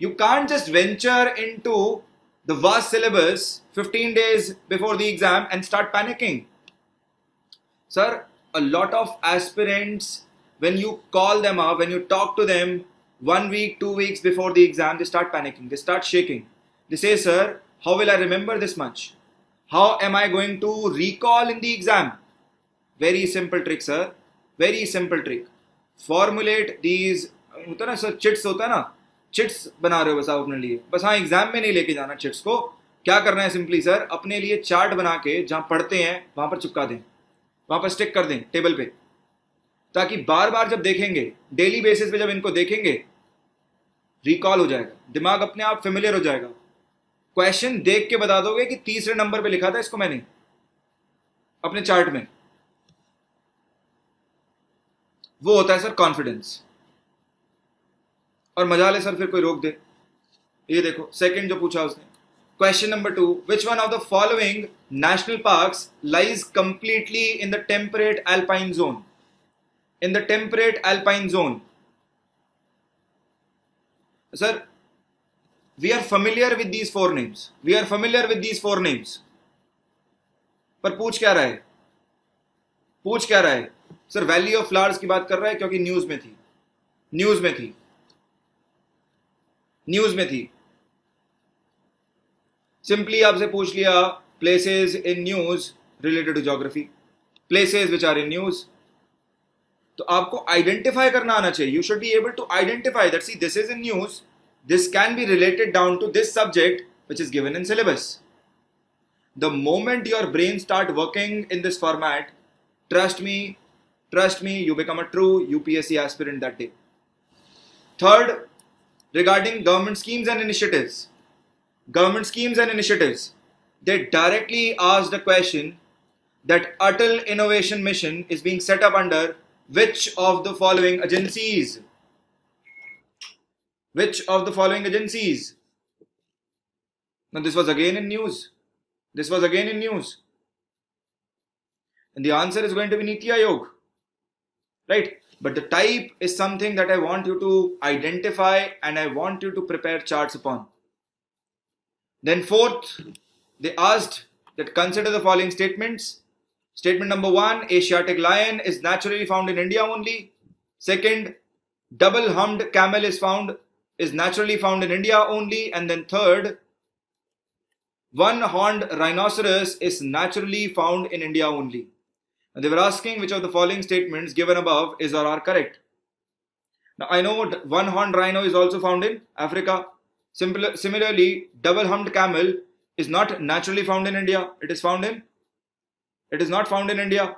Speaker 1: You can't just venture into the vast syllabus 15 days before the exam and start panicking. Sir, a lot of aspirants, when you call them up, when you talk to them 1 week, 2 weeks before the exam, they start panicking, they start shaking. They say, sir, how will I remember this much? How am I going to recall in the exam? Very simple trick, sir. Very simple trick. Formulate these, होता ना sir, chits होता ना, chits बना रहे हो बस आप अपने लिए, बस हाँ एग्जाम में नहीं लेके जाना चिट्स को. क्या करना है सिंपली सर, अपने लिए चार्ट बना के जहाँ पढ़ते हैं वहाँ पर चिपका दें, वहाँ पर स्टिक कर दें टेबल पे, ताकि बार बार जब देखेंगे, डेली बेसिस पे जब इनको देखेंगे, रिकॉल हो जाएगा, दिमाग अपने आप फेमिलियर हो जाएगा. क्वेश्चन देख के बता दोगे कि तीसरे नंबर पे लिखा था इसको मैंने अपने चार्ट में. वो होता है सर कॉन्फिडेंस. और मजा ले सर फिर कोई रोक दे. ये देखो सेकंड जो पूछा उसने, question number 2, which one of the following national parks lies completely in the temperate alpine zone? In the temperate alpine zone. Sir we are familiar with these four names. पर पूछ क्या रहा है? सर वैली ऑफ फ्लावर्स की बात कर रहा है क्योंकि न्यूज में थी. सिंपली आपसे पूछ लिया places in news related to geography, places which are in news. तो आपको आइडेंटिफाई करना आना चाहिए. You should be able to identify that see this is in news, this can be related down to this subject which is given in syllabus. The moment your brain start working in this format, trust me, you become a true UPSC aspirant that day. Third, regarding government schemes and initiatives, they directly ask the question that Atal Innovation Mission is being set up under which of the following agencies? Which of the following agencies? Now this was again in news. And the answer is going to be Niti Aayog, right? But the type is something that I want you to identify and I want you to prepare charts upon. Then fourth, they asked that consider the following statements. Statement number 1, Asiatic lion is naturally found in India only. Second, double-humped camel is naturally found in India only. And then third, one-horned rhinoceros is naturally found in India only. And they were asking which of the following statements given above is or are correct. Now I know one-horned rhino is also found in Africa. Similarly, double-humped camel is not naturally found in India. It is not found in India,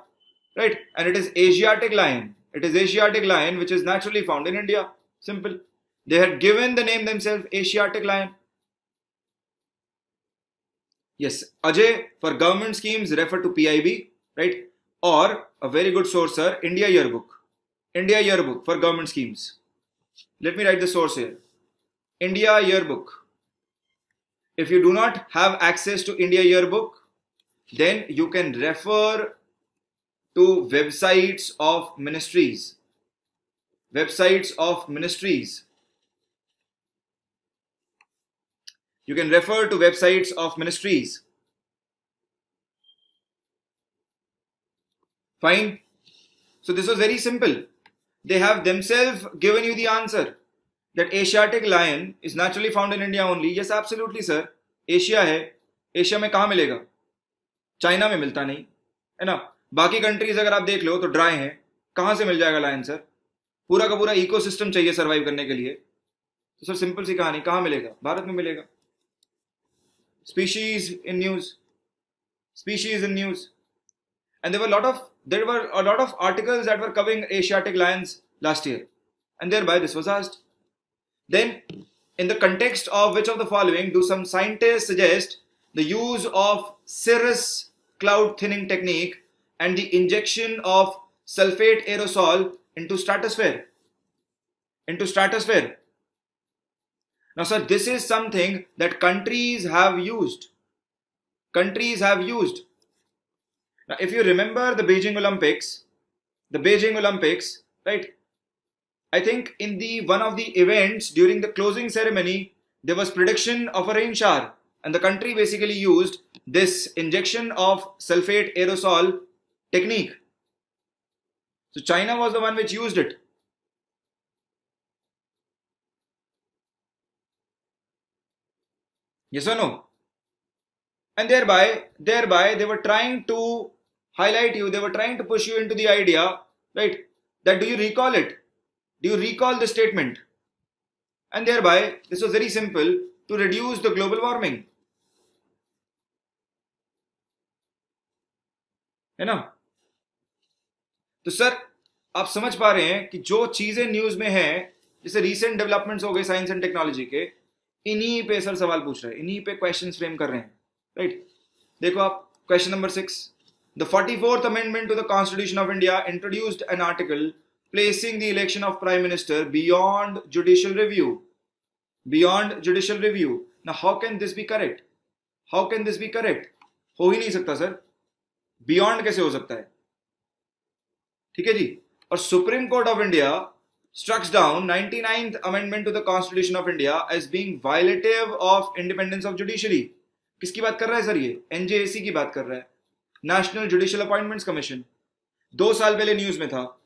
Speaker 1: right? And it is Asiatic lion. It is Asiatic lion which is naturally found in India. Simple. They had given the name themselves Asiatic lion. Yes, Ajay, for government schemes refer to PIB, right? Or a very good source, sir, India Yearbook. India Yearbook for government schemes. Let me write the source here. India Yearbook. If you do not have access to India Yearbook, then you can refer to websites of ministries. Websites of ministries. You can refer to websites of ministries. Fine. So this was very simple. They have themselves given you the answer that Asiatic lion is naturally found in India only. Yes, absolutely, sir. Asia है. Asia में कहाँ मिलेगा? China में मिलता नहीं है ना. बाकी कंट्रीज अगर आप देख लो तो ड्राई हैं. कहाँ से मिल जाएगा लायन सर? पूरा का पूरा इकोसिस्टम चाहिए सर्वाइव करने के लिए. तो सर सिंपल सी कहानी, कहाँ मिलेगा? भारत में मिलेगा. Species in news. Species in news. And there were a lot of articles that were covering Asiatic lions last year. And thereby this was asked. Then, in the context of which of the following do some scientists suggest the use of cirrus cloud thinning technique and the injection of sulfate aerosol into stratosphere? Now, sir, this is something that countries have used. Now, if you remember the Beijing Olympics, right? I think in one of the events during the closing ceremony, there was prediction of a rain shower, and the country basically used this injection of sulfate aerosol technique. So China was the one which used it. Yes or no? And thereby they were trying to highlight you, they were trying to push you into the idea, right, that do you recall it? Do you recall the statement? And thereby, this was very simple, to reduce the global warming. है ना? तो sir आप समझ पा रहे हैं कि जो चीजें न्यूज में हैं, जैसे रीसेंट डेवलपमेंट्स हो गए साइंस एंड टेक्नोलॉजी के, इन्हीं पे सर सवाल पूछ रहे हैं, इन्हीं पे क्वेश्चंस फ्रेम कर रहे हैं, राइट? देखो आप question number 6. The 44th Amendment to the Constitution of India introduced an article placing the election of Prime Minister beyond judicial review. Now, how can this be correct? हो ही नहीं सकता sir. Beyond कैसे हो सकता है? ठीक है जी. और supreme court of India struck down 99th Amendment to the Constitution of India as being violative of independence of judiciary. किसकी बात कर रहा है सर ये? NJAC की बात कर रहा है. National judicial appointments commission. 2 साल पहले न्यूज में था.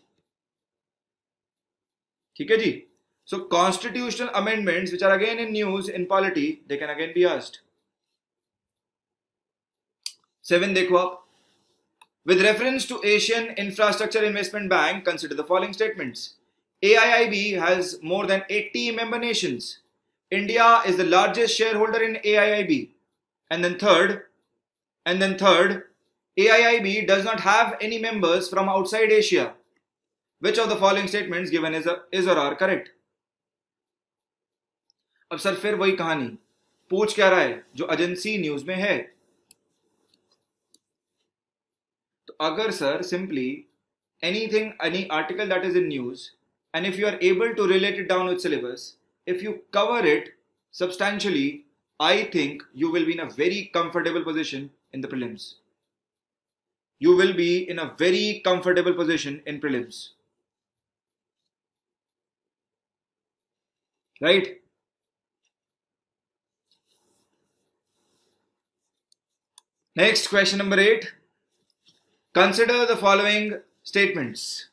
Speaker 1: ठीक है जी. So constitutional amendments which are again in news in polity, they can again be asked. 7 देखो आप. With reference to Asian Infrastructure Investment Bank, consider the following statements. AIIB has more than 80 member nations. India is the largest shareholder in AIIB. And then third, AIIB does not have any members from outside Asia. Which of the following statements given is or are correct? अब sir फिर वही कहानी, पूछ क्या रहा है जो agency news में है. तो अगर sir simply any article that is in news, and if you are able to relate it down with syllabus, if you cover it substantially, I think you will be in a very comfortable position in the prelims. you will be in a very comfortable position in prelims. Right? Next, question number 8. Consider the following statements.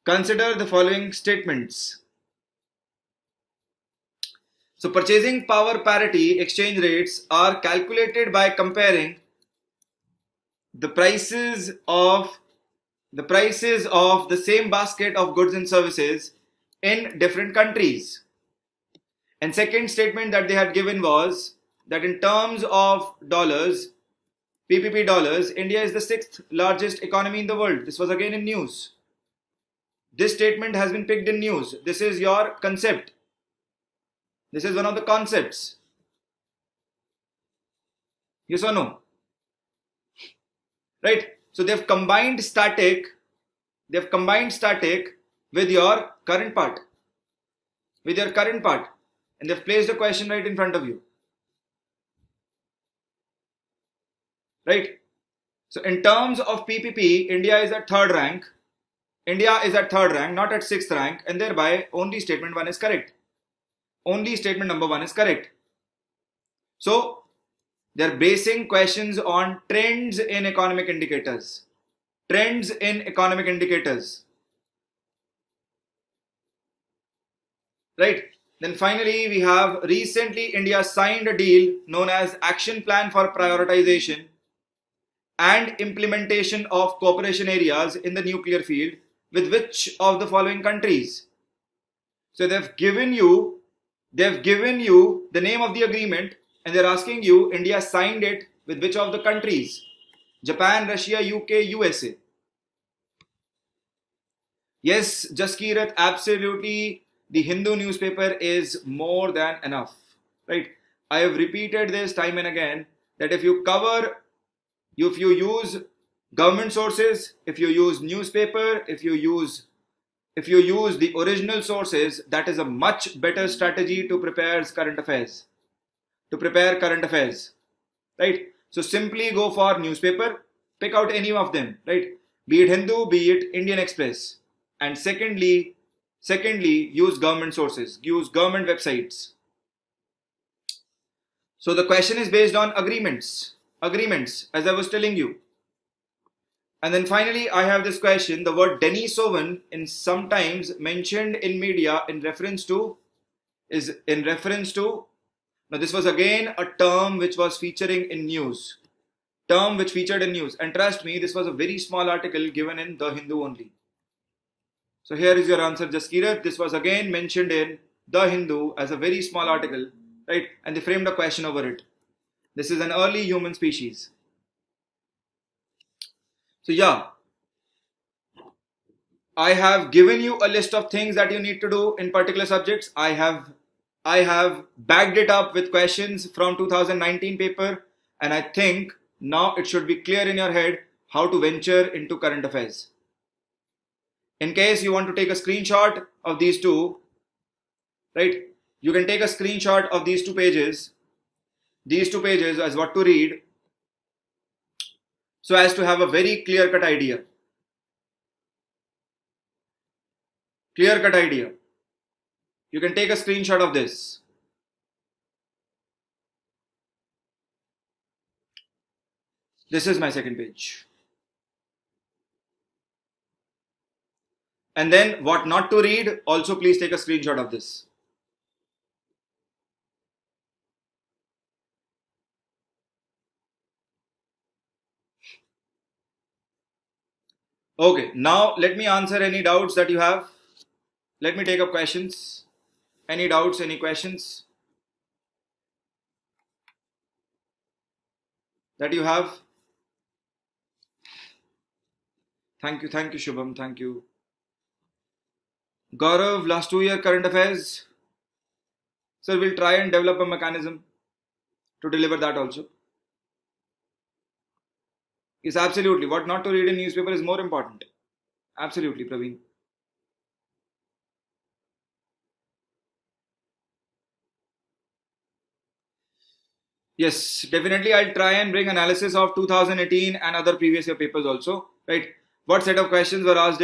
Speaker 1: Consider the following statements. So, purchasing power parity exchange rates are calculated by comparing the prices of the same basket of goods and services in different countries. And second statement that they had given was that in terms of dollars, PPP dollars, India is the 6th largest economy in the world. This was again in news. This statement has been picked in news. This is your concept. This is one of the concepts. Yes or no? Right? So they've combined static with your current part. And they've placed a question right in front of you. Right? So in terms of PPP, India is at third rank, not at 6th rank, and thereby only statement 1 is correct. Only statement number 1 is correct. So they're basing questions on trends in economic indicators. Right? Then finally, we have recently India signed a deal known as Action Plan for Prioritization and Implementation of Cooperation Areas in the Nuclear Field with which of the following countries? So they've given you the name of the agreement and they're asking you India signed it with which of the countries? Japan, Russia, UK, USA. Yes, Jaskirat, absolutely. The Hindu newspaper is more than enough. Right? I have repeated this time and again that if you use government sources, if you use newspaper, if you use the original sources, that is a much better strategy to prepare current affairs. Right? So simply go for newspaper, pick out any of them, right? Be it Hindu, be it Indian Express. And secondly, use government sources, use government websites. So the question is based on agreements, as I was telling you. And then finally, I have this question. The word Denisovan is sometimes mentioned in media in reference to. Now this was again a term which was featuring in news. And trust me, this was a very small article given in The Hindu only. So here is your answer, Jaskirat. This was again mentioned in The Hindu as a very small article, right? And they framed a question over it. This is an early human species. So yeah, I have given you a list of things that you need to do in particular subjects. I have backed it up with questions from 2019 paper, and I think now it should be clear in your head how to venture into current affairs. In case you want to take a screenshot of these two, right? You can take a screenshot of these two pages as what to read, so as to have a very clear-cut idea. You can take a screenshot of this. This is my second page. And then what not to read, also please take a screenshot of this. Okay, now let me answer any doubts that you have. Let me take up questions. Any doubts, any questions that you have? Thank you, Shubham. Thank you. Gaurav, last 2 year current affairs. Sir, we'll try and develop a mechanism to deliver that also. Yes, absolutely. What not to read in newspaper is more important. Absolutely, Praveen. Yes, definitely I'll try and bring analysis of 2018 and other previous year papers also, right? What set of questions were asked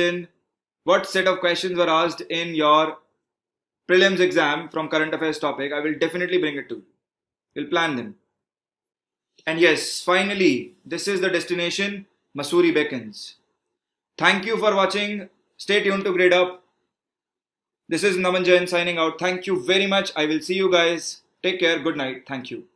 Speaker 1: in your prelims exam from current affairs topic? I will definitely bring it to you. We'll plan them. And yes, finally, this is the destination, Mussoorie beckons. Thank you for watching. Stay tuned to Grade Up. This is Naman Jain signing out. Thank you very much. I will see you guys. Take care. Good night. Thank you.